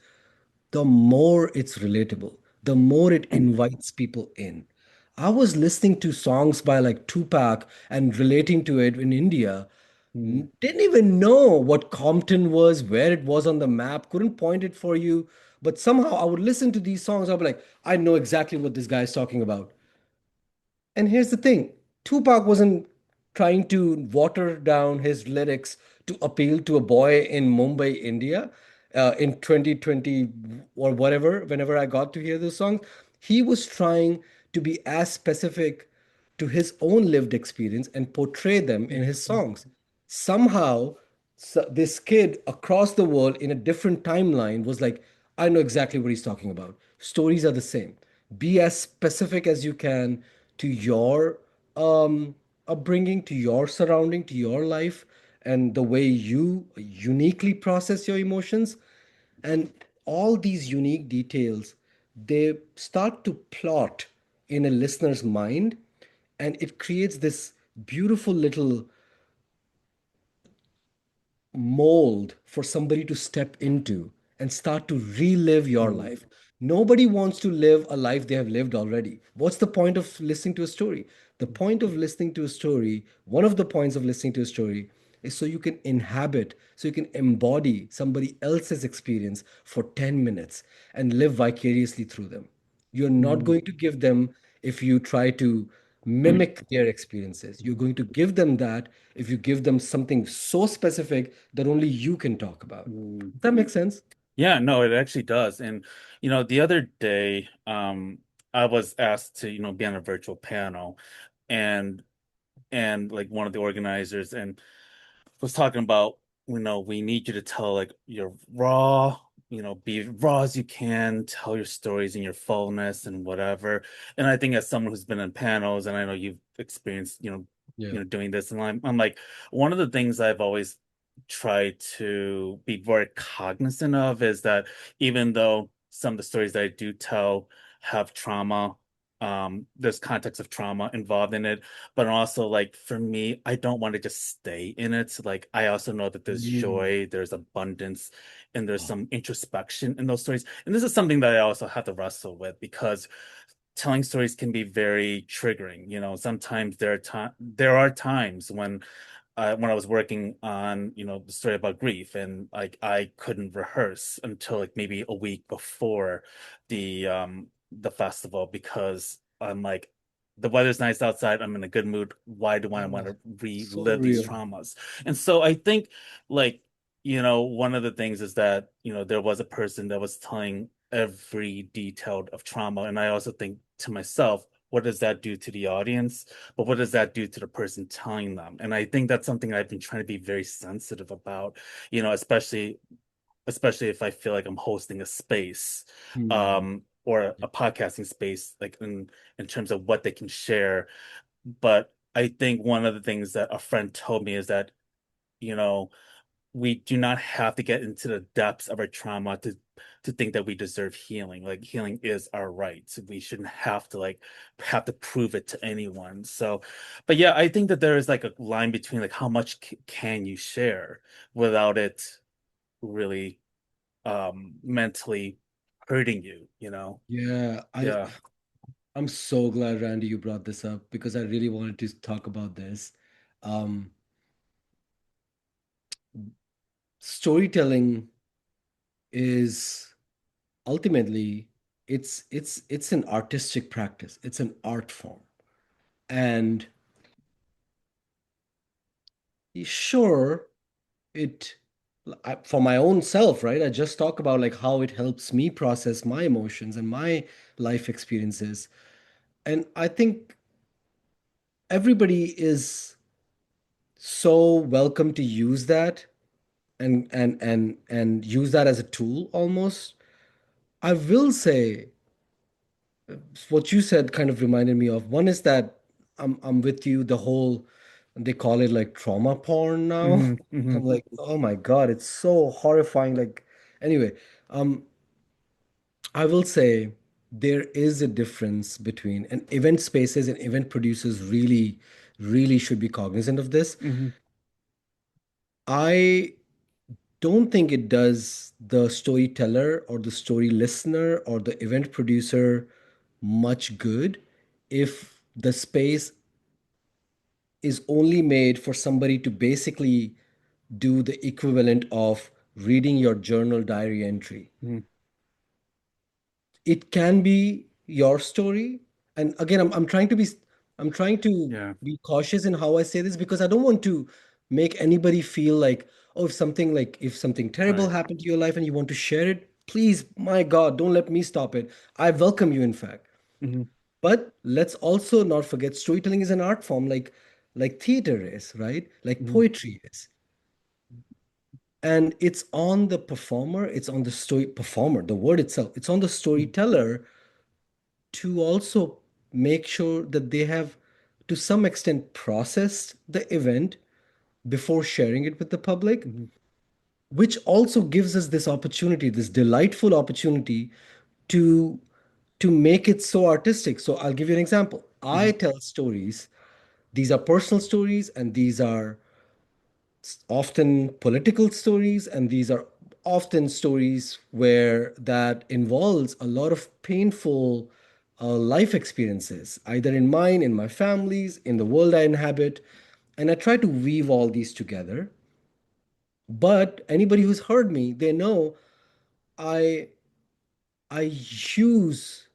the more it's relatable, the more it invites people in. I was listening to songs by like Tupac and relating to it in India. mm. Didn't even know what Compton was, where it was on the map, couldn't point it for you. But somehow I would listen to these songs. I'd be like, I know exactly what this guy is talking about. And here's the thing, Tupac wasn't trying to water down his lyrics to appeal to a boy in Mumbai, India, in 2020 or whatever, whenever I got to hear those songs, he was trying to be as specific to his own lived experience and portray them in his songs. Somehow, this kid across the world in a different timeline was like, I know exactly what he's talking about. Stories are the same. Be as specific as you can to your upbringing, to your surrounding, to your life, and the way you uniquely process your emotions. And all these unique details, they start to plot in a listener's mind, and it creates this beautiful little mold for somebody to step into and start to relive your Mm, life. Nobody wants to live a life they have lived already. What's the point of listening to a story? The point of listening to a story, one of the points of listening to a story, is so you can inhabit, so you can embody somebody else's experience for 10 minutes and live vicariously through them. You're not mm, going to give them if you try to mimic their experiences. You're going to give them that if you give them something so specific that only you can talk about. mm. Does that make sense? Yeah, no, it actually does. And the other day, I was asked to, be on a virtual panel, and like one of the organizers and was talking about, we need you to tell like your raw, be raw as you can, tell your stories in your fullness and whatever. And I think as someone who's been in panels, and I know you've experienced, Yeah. doing this, and I'm like, one of the things I've always tried to be very cognizant of is that even though some of the stories that I do tell have trauma, there's context of trauma involved in it, but also like for me, I don't want to just stay in it. Like I also know that there's Mm. joy, there's abundance, and there's some introspection in those stories. And this is something that I also have to wrestle with because telling stories can be very triggering. Sometimes there are times when I was working on, the story about grief, and like I couldn't rehearse until like maybe a week before the festival because I'm like, the weather's nice outside, I'm in a good mood. Why do I want Oh, to so relive these real. traumas? And so I think like, one of the things is that, there was a person that was telling every detail of trauma. And I also think to myself, what does that do to the audience? But what does that do to the person telling them? And I think that's something I've been trying to be very sensitive about, especially if I feel like I'm hosting a space, Hmm. or a podcasting space, like in terms of what they can share. But I think one of the things that a friend told me is that, you know, we do not have to get into the depths of our trauma to think that we deserve healing. Like healing is our right. So we shouldn't have to prove it to anyone. So, but yeah, I think that there is like a line between like how much can you share without it really mentally hurting you, you know? Yeah, Yeah. I'm so glad, Randy, you brought this up because I really wanted to talk about this. Um, Storytelling is ultimately it's an artistic practice. It's an art form. And sure, it for my own self, right? I just talk about like how it helps me process my emotions and my life experiences. And I think everybody is so welcome to use that and use that as a tool almost. I will say what you said kind of reminded me of one is that I'm with you the whole they call it like trauma porn now. Hmm. Hmm. I'm like, oh my God, it's so horrifying. Like, anyway, um, I will say there is a difference between and event spaces and event producers really, really should be cognizant of this. Hmm. I don't think it does the storyteller or the story listener or the event producer much good if the space is only made for somebody to basically do the equivalent of reading your journal diary entry. Hmm. It can be your story. And again, I'm trying to be cautious in how I say this because I don't want to make anybody feel like, oh, if something terrible Right. happened to your life and you want to share it, please, my God, don't let me stop it. I welcome you, in fact. Hmm. But let's also not forget storytelling is an art form like theater is, right? Like Hmm. poetry is. And it's on the performer, it's on the story performer, the word itself, it's on the storyteller to also make sure that they have, to some extent, processed the event before sharing it with the public, Hmm. which also gives us this opportunity, this delightful opportunity to to make it so artistic. So I'll give you an example. I Hmm. tell stories. These are personal stories, and these are often political stories, and these are often stories where that involves a lot of painful life experiences, either in mine, in my family's, in the world I inhabit. And I try to weave all these together. But anybody who's heard me, they know I I use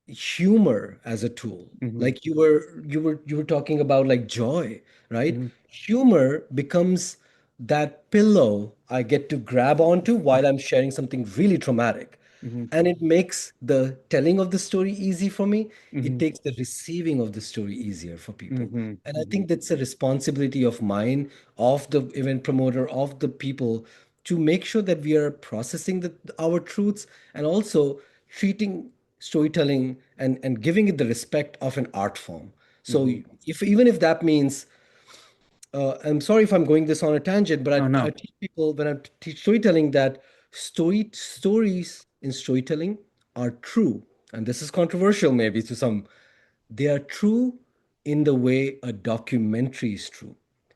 humor as a tool. Hmm. Like you were talking about, like, joy, right? Hmm. Humor becomes that pillow I get to grab onto while I'm sharing something really traumatic. Hmm. And it makes the telling of the story easy for me. It Hmm. takes the receiving of the story easier for people. Hmm. And I Hmm. think that's a responsibility of mine, of the event promoter, of the people, to make sure that we are processing our truths, and also treating storytelling and giving it the respect of an art form. So Hmm. if even if that means, I'm sorry if I'm going this on a tangent, but Oh I no. teach people when I teach storytelling that stories in storytelling are true, and this is controversial maybe to some. They are true in the way a documentary is true.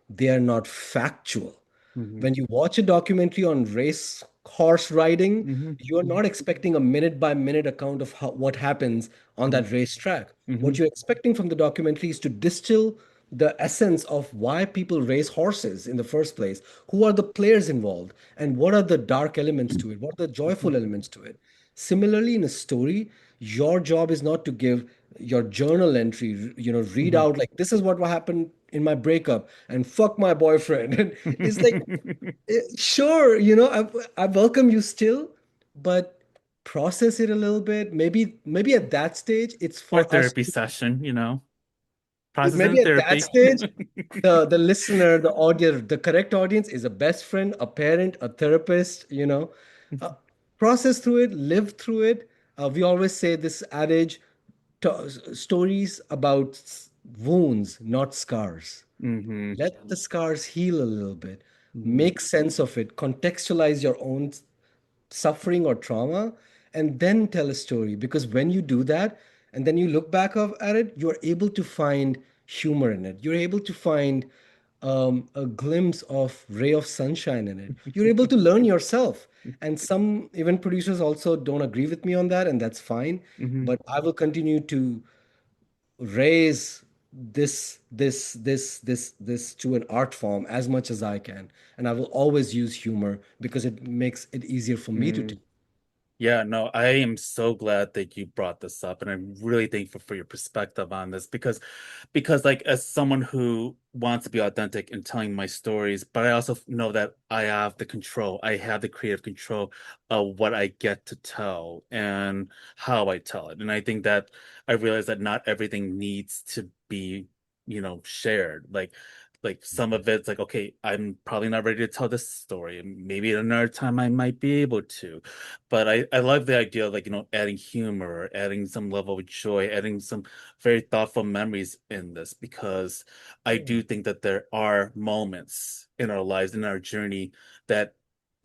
They are not factual. Hmm. When you watch a documentary on race horse riding, Hmm. you are not expecting a minute by minute account of what happens on Hmm. that racetrack. Hmm. What you're expecting from the documentary is to distill the essence of why people race horses in the first place, who are the players involved, and what are the dark elements to it, what are the joyful elements to it. Similarly, in a story, your job is not to give your journal entry, read Hmm. out like, this is what happened in my breakup and fuck my boyfriend. And it's like, sure, I welcome you still, but process it a little bit. Maybe at that stage, it's Or for us therapy to, session, processing maybe at that therapy. stage, the listener, the audience, the correct audience is a best friend, a parent, a therapist, uh, process through it, live through it. We always say this adage, stories about wounds, not scars. Hmm. Let the scars heal a little bit. Hmm. Make sense of it. Contextualize your own suffering or trauma, and then tell a story. Because when you do that, and then you look back at it, you're able to find humor in it. You're able to find a glimpse of ray of sunshine in it. You're able to learn yourself. And some event producers also don't agree with me on that, and that's fine. Hmm. But I will continue to raise this to an art form as much as I can. And I will always use humor because it makes it easier for me to Hmm. tell. Yeah, no, I am so glad that you brought this up, and I'm really thankful for your perspective on this because like as someone who wants to be authentic in telling my stories, but I also know that I have the control, I have the creative control of what I get to tell and how I tell it. And I think that I realize that not everything needs to be, shared. Like some of it's like, okay, I'm probably not ready to tell this story. Maybe at another time I might be able to. But I love the idea of like, adding humor, adding some level of joy, adding some very thoughtful memories in this because I Yeah. do think that there are moments in our lives, in our journey that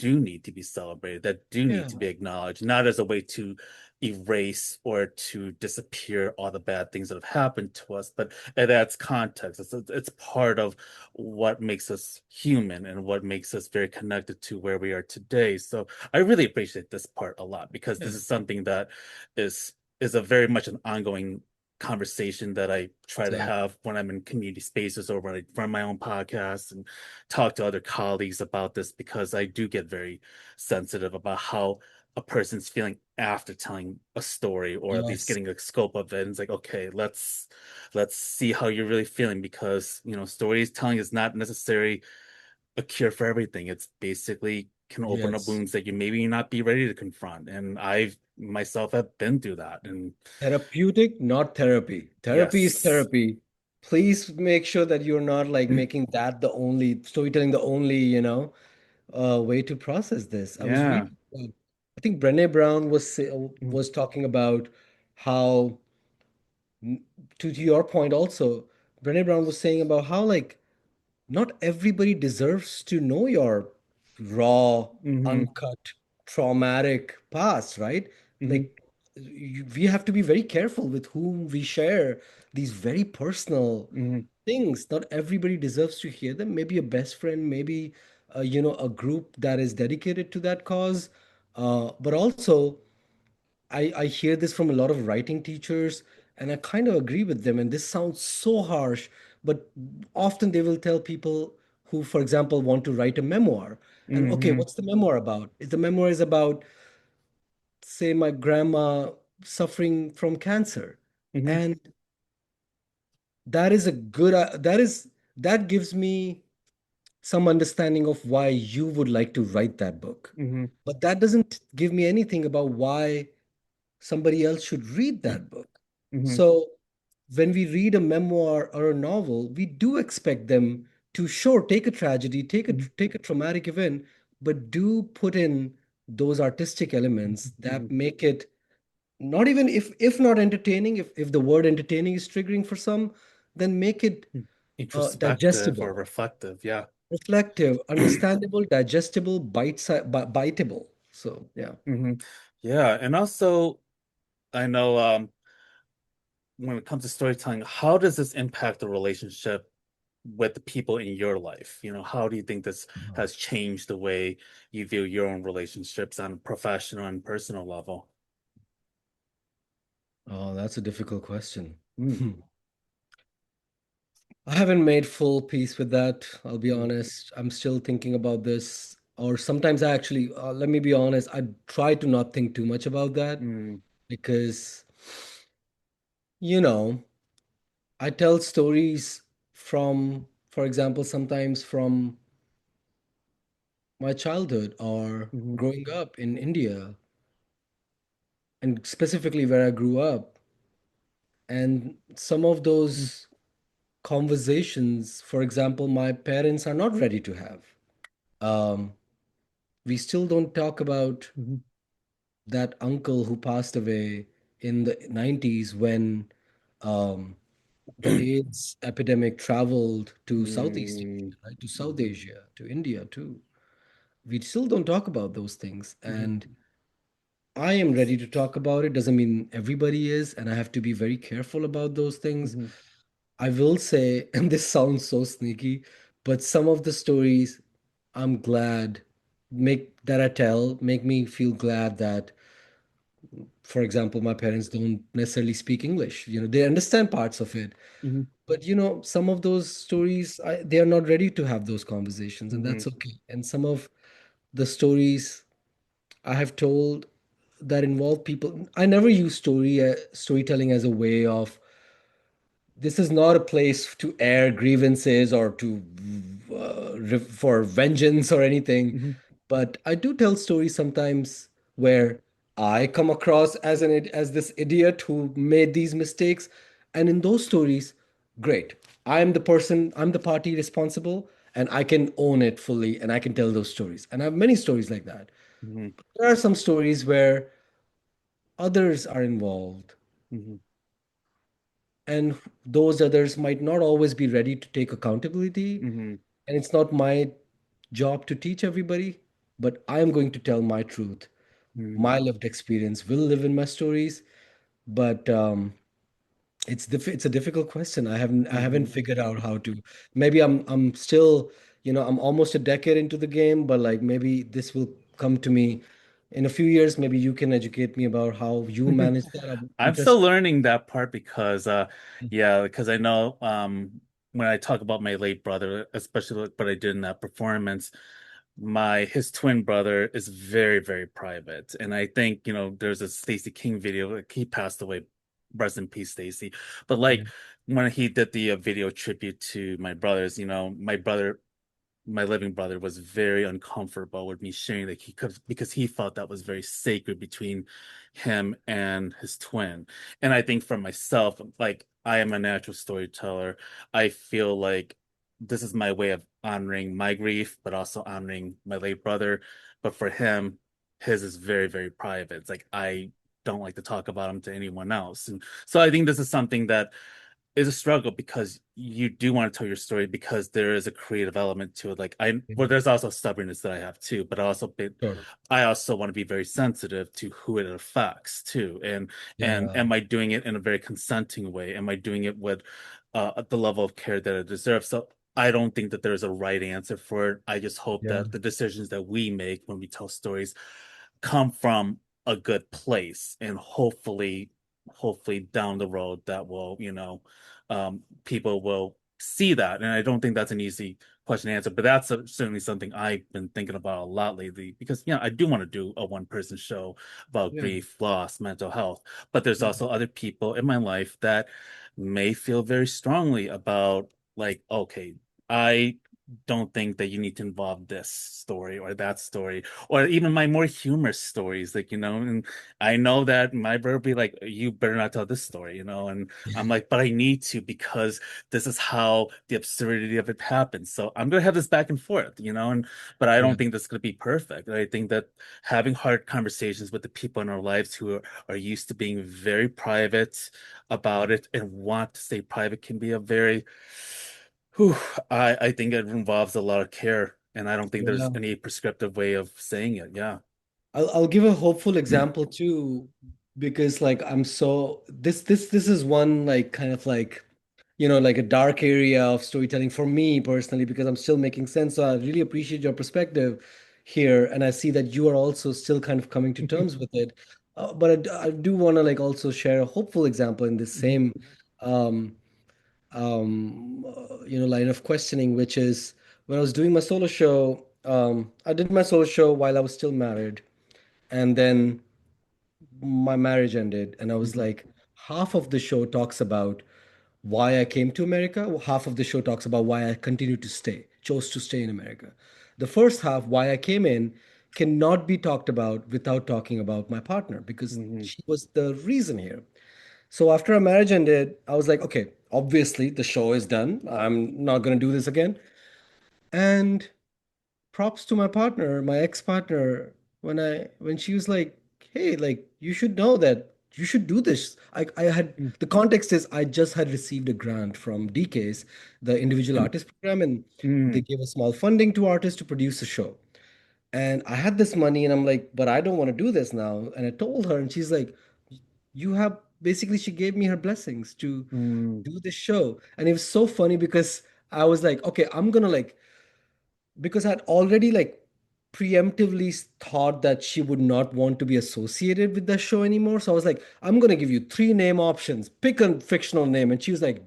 do need to be celebrated, that do need to Yeah. be acknowledged, not as a way to erase or to disappear all the bad things that have happened to us, but it adds context. It's part of what makes us human and what makes us very connected to where we are today. So I really appreciate this part a lot because Yeah. this is something that is a very much an ongoing conversation that I try to Exactly. have when I'm in community spaces or when I run my own podcast and talk to other colleagues about this because I do get very sensitive about how a person's feeling after telling a story, or at least Yes. getting a scope of it. And it's like, okay, let's see how you're really feeling, because storytelling is not necessarily a cure for everything. It's basically can open up Yes. wounds that you maybe not be ready to confront. And I've myself have been through that. And Therapeutic, not therapy. Therapy is yes. therapy. Please make sure that you're not like making that the only storytelling, the only, way to process this. I was Yeah. reading, I think Brené Brown Mhm. was talking about how, n- to your point also, Brené Brown was saying about how like not everybody deserves to know your raw, Hmm. uncut, traumatic past, right? Hmm. Like, we have to be very careful with whom we share these very personal Hmm. things. Not everybody deserves to hear them. Maybe a best friend, maybe a group that is dedicated to that cause. But also, I hear this from a lot of writing teachers, and I kind of agree with them. And this sounds so harsh, but often they will tell people who, for example, want to write a memoir. And okay, Hmm. what's the memoir about? If the memoir is about, say, my grandma suffering from cancer, Hmm. and that is a good, that gives me some understanding of why you would like to write that book. Hmm. But that doesn't give me anything about why somebody else should read that book. Hmm. So when we read a memoir or a novel, we do expect them to sure take a tragedy, take a traumatic event, but do put in those artistic elements Hmm. that make it not even if not entertaining, if the word entertaining is triggering for some, then make it Introspective or digestible, reflective. Yeah. reflective, understandable, digestible, biteable. So yeah. Hmm. Yeah. And also, I know when it comes to storytelling, how does this impact the relationship with the people in your life? How do you think this has changed the way you view your own relationships on a professional and personal level? Oh, that's a difficult question. Mm, Hmm. I haven't made full peace with that. I'll be mm, honest. I'm still thinking about this. Or sometimes I actually, let me be honest, I try to not think too much about that mm, because, you know, I tell stories from, for example, sometimes from my childhood or mhm, growing up in India and specifically where I grew up. And some of mm, those conversations, for example, my parents are not ready to have. Um, we still don't talk about mhm, that uncle who passed away in the 90s when um, the AIDS epidemic traveled to Southeast mm, Asia, right? To South Asia, to India too. We still don't talk about those things. mhm, And I am ready to talk about it. Doesn't mean everybody is. And I have to be very careful about those things. mhm, I will say, and this sounds so sneaky, but some of the stories I'm glad make that I tell make me feel glad that, for example, my parents don't necessarily speak English. They understand parts of it, mhm, but some of those stories, they are not ready to have those conversations, and mhm, that's okay. And some of the stories I have told that involve people, I never use storytelling as a way of this is not a place to air grievances or to for vengeance or anything. mhm, But I do tell stories sometimes where I come across as this idiot who made these mistakes, and in those stories, great. I'm the party responsible, and I can own it fully, and I can tell those stories. And I have many stories like that. mhm, There are some stories where others are involved, mhm, and those others might not always be ready to take accountability. mhm, And it's not my job to teach everybody, but I am going to tell my truth. mhm, My lived experience will live in my stories, but it's a difficult question. I haven't mhm. figured out how to. Maybe I'm still, I'm almost a decade into the game, but like maybe this will come to me in a few years. Maybe you can educate me about how you manage that. I'm I'm still interested. learning that part because yeah, because I know when I talk about my late brother, especially what I did in that performance, my his twin brother is very, very private. And I think, there's a Stacey King video, like he passed away, rest in peace, Stacey. But Yeah. like when he did the video tribute to my brothers, my living brother was very uncomfortable with me sharing that he could because he felt that was very sacred between him and his twin. And I think for myself, like I am a natural storyteller. I feel like this is my way of honoring my grief, but also honoring my late brother. But for him, his is very, very private. It's like I don't like to talk about him to anyone else. And so I think this is something that is a struggle because you do want to tell your story because there is a creative element to it. Like well, Mhm. there's also stubbornness that I have too, but Sure. I also want to be very sensitive to who it affects too. And Yeah. am I doing it in a very consenting way? Am I doing it with the level of care that it deserves? So I don't think that there's a right answer for it. I just hope Yeah. that the decisions that we make when we tell stories come from a good place and hopefully down the road that will people will see that. And I don't think that's an easy question to answer, but that's certainly something I've been thinking about a lot lately because I do want to do a one person show about Yeah. grief, loss, mental health, but there's Yeah. also other people in my life that may feel very strongly about, like, okay, I don't think that you need to involve this story or that story or even my more humorous stories, like, and I know that my brother be like, you better not tell this story, and I'm like, but I need to because this is how the absurdity of it happens. So I'm gonna have this back and forth, and but I Yeah. don't think that's gonna be perfect. I think that having hard conversations with the people in our lives who are used to being very private about it and want to stay private can be a very whew, I think it involves a lot of care, and I don't think there's Yeah. any prescriptive way of saying it. Yeah. I'll give a hopeful example too, because like I'm so this is one like kind of like like a dark area of storytelling for me personally because I'm still making sense. So I really appreciate your perspective here, and I see that you are also still kind of coming to terms with it. But I do want to like also share a hopeful example in this Mhm. same um, line of questioning, which is when I was doing my solo show. I did my solo show while I was still married, and then my marriage ended, and I was Mhm. like, half of the show talks about why I came to America. Half of the show talks about why I continued to stay, chose to stay in America. The first half, why I came in, cannot be talked about without talking about my partner because Mhm. she was the reason here. So after our marriage ended, I was like, okay, obviously the show is done. I'm not going to do this again. And props to my partner, my ex-partner, when she was like, "Hey, like you should know that you should do this." I had Mhm. the context is I just had received a grant from DK's, the individual artist program, and they Mhm. gave a small funding to artists to produce a show. And I had this money, and I'm like, "But I don't want to do this now." And I told her, and she's like, "You have." Basically, she gave me her blessings to Mhm. do this show, and it was so funny because I was like, "Okay, I'm gonna like." Because I'd already like preemptively thought that she would not want to be associated with the show anymore. So I was like, I'm gonna give you three name options. Pick a fictional name. And she was like,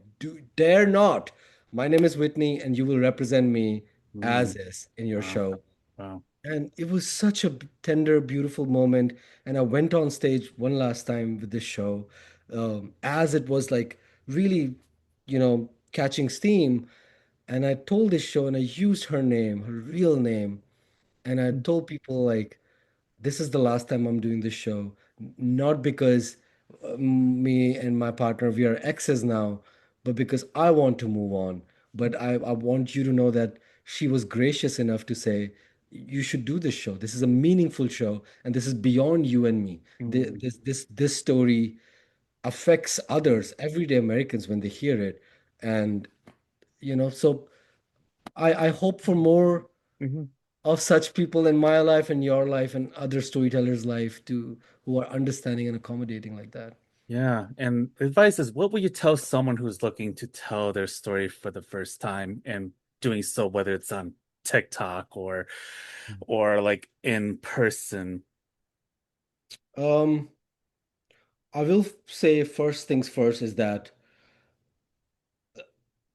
dare not. My name is Whitney, and you will represent me as Mhm. is in your Wow. show. Wow. And it was such a tender, beautiful moment. And I went on stage one last time with this show, as it was like really, catching steam. And I told this show and I used her name, her real name. And I told people, like, this is the last time I'm doing this show. Not because me and my partner, we are exes now, but because I want to move on. But I want you to know that she was gracious enough to say, you should do this show. This is a meaningful show, and this is beyond you and me. Mhm. This story affects others, everyday Americans, when they hear it. And, so I hope for more Mhm. of such people in my life and your life and other storytellers' life to who are understanding and accommodating like that. Yeah. And advice is, what would you tell someone who's looking to tell their story for the first time and doing so, whether it's on TikTok or like in person? Um, I will say first things first is that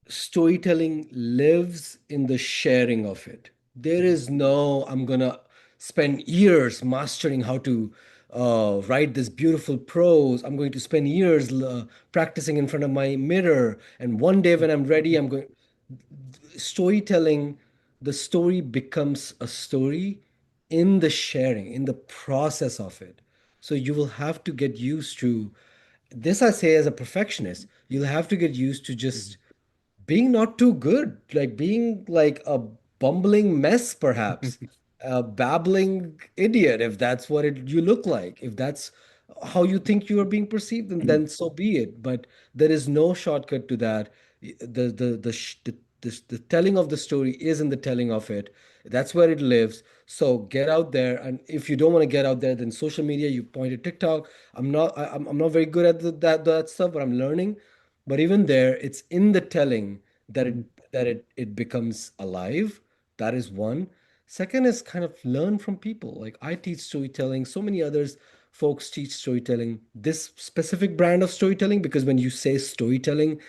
storytelling lives in the sharing of it. There is no, I'm gonna spend years mastering how to write this beautiful prose. I'm going to spend years practicing in front of my mirror. And one day when I'm ready, I'm going. Storytelling, the story becomes a story in the sharing, in the process of it. So you will have to get used to this. I say as a perfectionist, you'll have to get used to just being not too good, like being like a bumbling mess, perhaps, a babbling idiot, if that's what you look like. If that's how you think you are being perceived, then so be it. But there is no shortcut to that. The telling of the story is in the telling of it. That's where it lives. So get out there, and if you don't want to get out there, then social media. You pointed TikTok. I'm not very good at that stuff, but I'm learning. But even there, it's in the telling that it becomes alive. That is one. Second is kind of learn from people. Like I teach storytelling, so many others folks teach storytelling. This specific brand of storytelling, because when you say storytelling,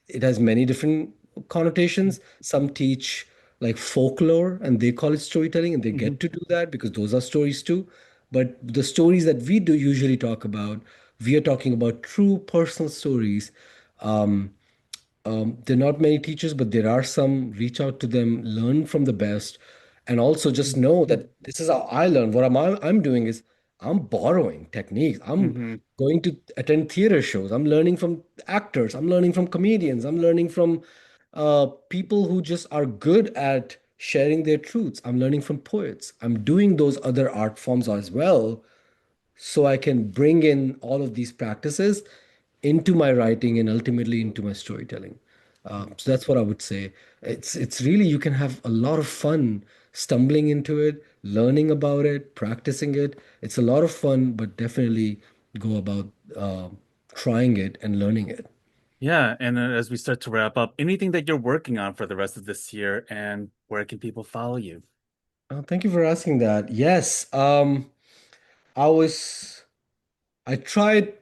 it has many different connotations. Some teach like folklore and they call it storytelling, and they get to do that because those are stories too. But the stories that we do usually talk about, we are talking about true personal stories. Um, there are not many teachers, but there are some. Reach out to them, learn from the best, and also just know that this is how I learn. I'm doing is I'm borrowing techniques. I'm Hmm. going to attend theater shows. I'm learning from actors. I'm learning from comedians. I'm learning from people who just are good at sharing their truths. I'm learning from poets. I'm doing those other art forms as well so I can bring in all of these practices into my writing and ultimately into my storytelling. So that's what I would say. It's really you can have a lot of fun stumbling into it, learning about it, practicing it. It's a lot of fun, but definitely go about trying it and learning it. Yeah, and as we start to wrap up, anything that you're working on for the rest of this year, and where can people follow you? Thank you for asking that. Yes, I was. I tried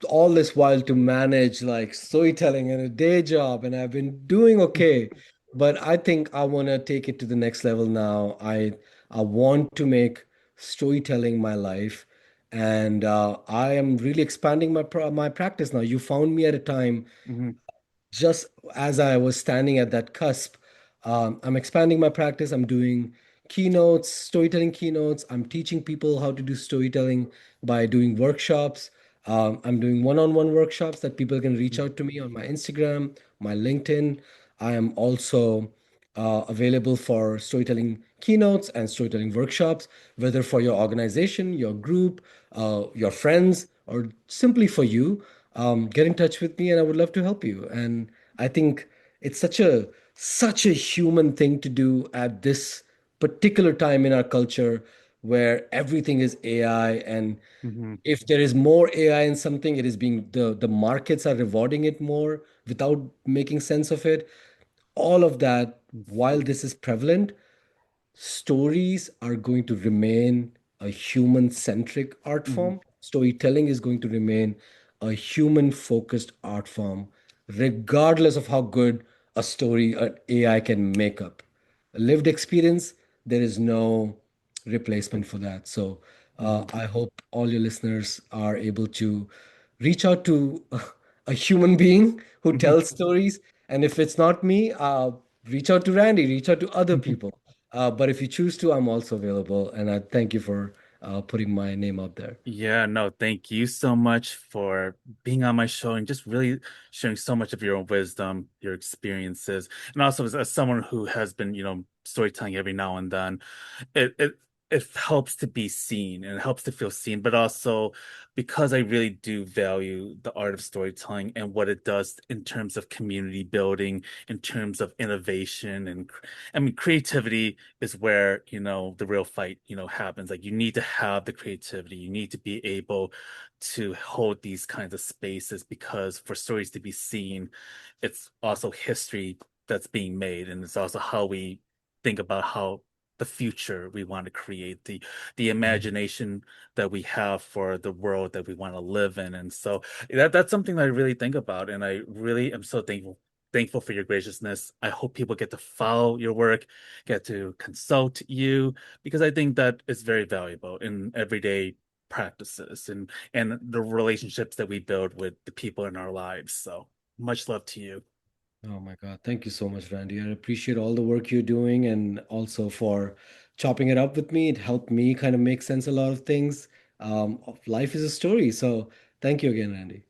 all this while to manage like storytelling and a day job, and I've been doing okay. But I think I want to take it to the next level now. I want to make storytelling my life, and I am really expanding my practice now. You found me at a time Hmm. just as I was standing at that cusp. I'm expanding my practice. I'm doing keynotes, storytelling keynotes. I'm teaching people how to do storytelling by doing workshops. I'm doing one-on-one workshops that people can reach out to me on my Instagram, my LinkedIn. I am also available for storytelling keynotes and storytelling workshops, whether for your organization, your group, your friends, or simply for you. Get in touch with me, and I would love to help you. And I think it's such a human thing to do at this particular time in our culture where everything is AI. And Hmm. if there is more AI in something, it is being the markets are rewarding it more without making sense of it. All of that, while this is prevalent, stories are going to remain a human centric art Hmm. form. Storytelling is going to remain a human focused art form, regardless of how good a story an AI can make up. A lived experience, there is no replacement for that. So Hmm. I hope all your listeners are able to reach out to a human being who tells stories. And if it's not me, reach out to Randy, reach out to other Hmm. people. But if you choose to, I'm also available. And I thank you for putting my name out there. Yeah, no, thank you so much for being on my show and just really sharing so much of your own wisdom, your experiences, and also as someone who has been, storytelling every now and then, it it it helps to be seen and it helps to feel seen, but also because I really do value the art of storytelling and what it does in terms of community building, in terms of innovation, and I mean creativity is where, the real fight, happens. Like you need to have the creativity, you need to be able to hold these kinds of spaces because for stories to be seen, it's also history that's being made, and it's also how we think about how the future we want to create, the imagination that we have for the world that we want to live in. And so that's something that I really think about, and I really am so thankful thankful for your graciousness. I hope people get to follow your work, get to consult you, because I think that is very valuable in everyday practices and the relationships that we build with the people in our lives. So much love to you. Oh my God. Thank you so much, Randy. I appreciate all the work you're doing and also for chopping it up with me. It helped me kind of make sense a lot of things. Life is a story. So thank you again, Randy.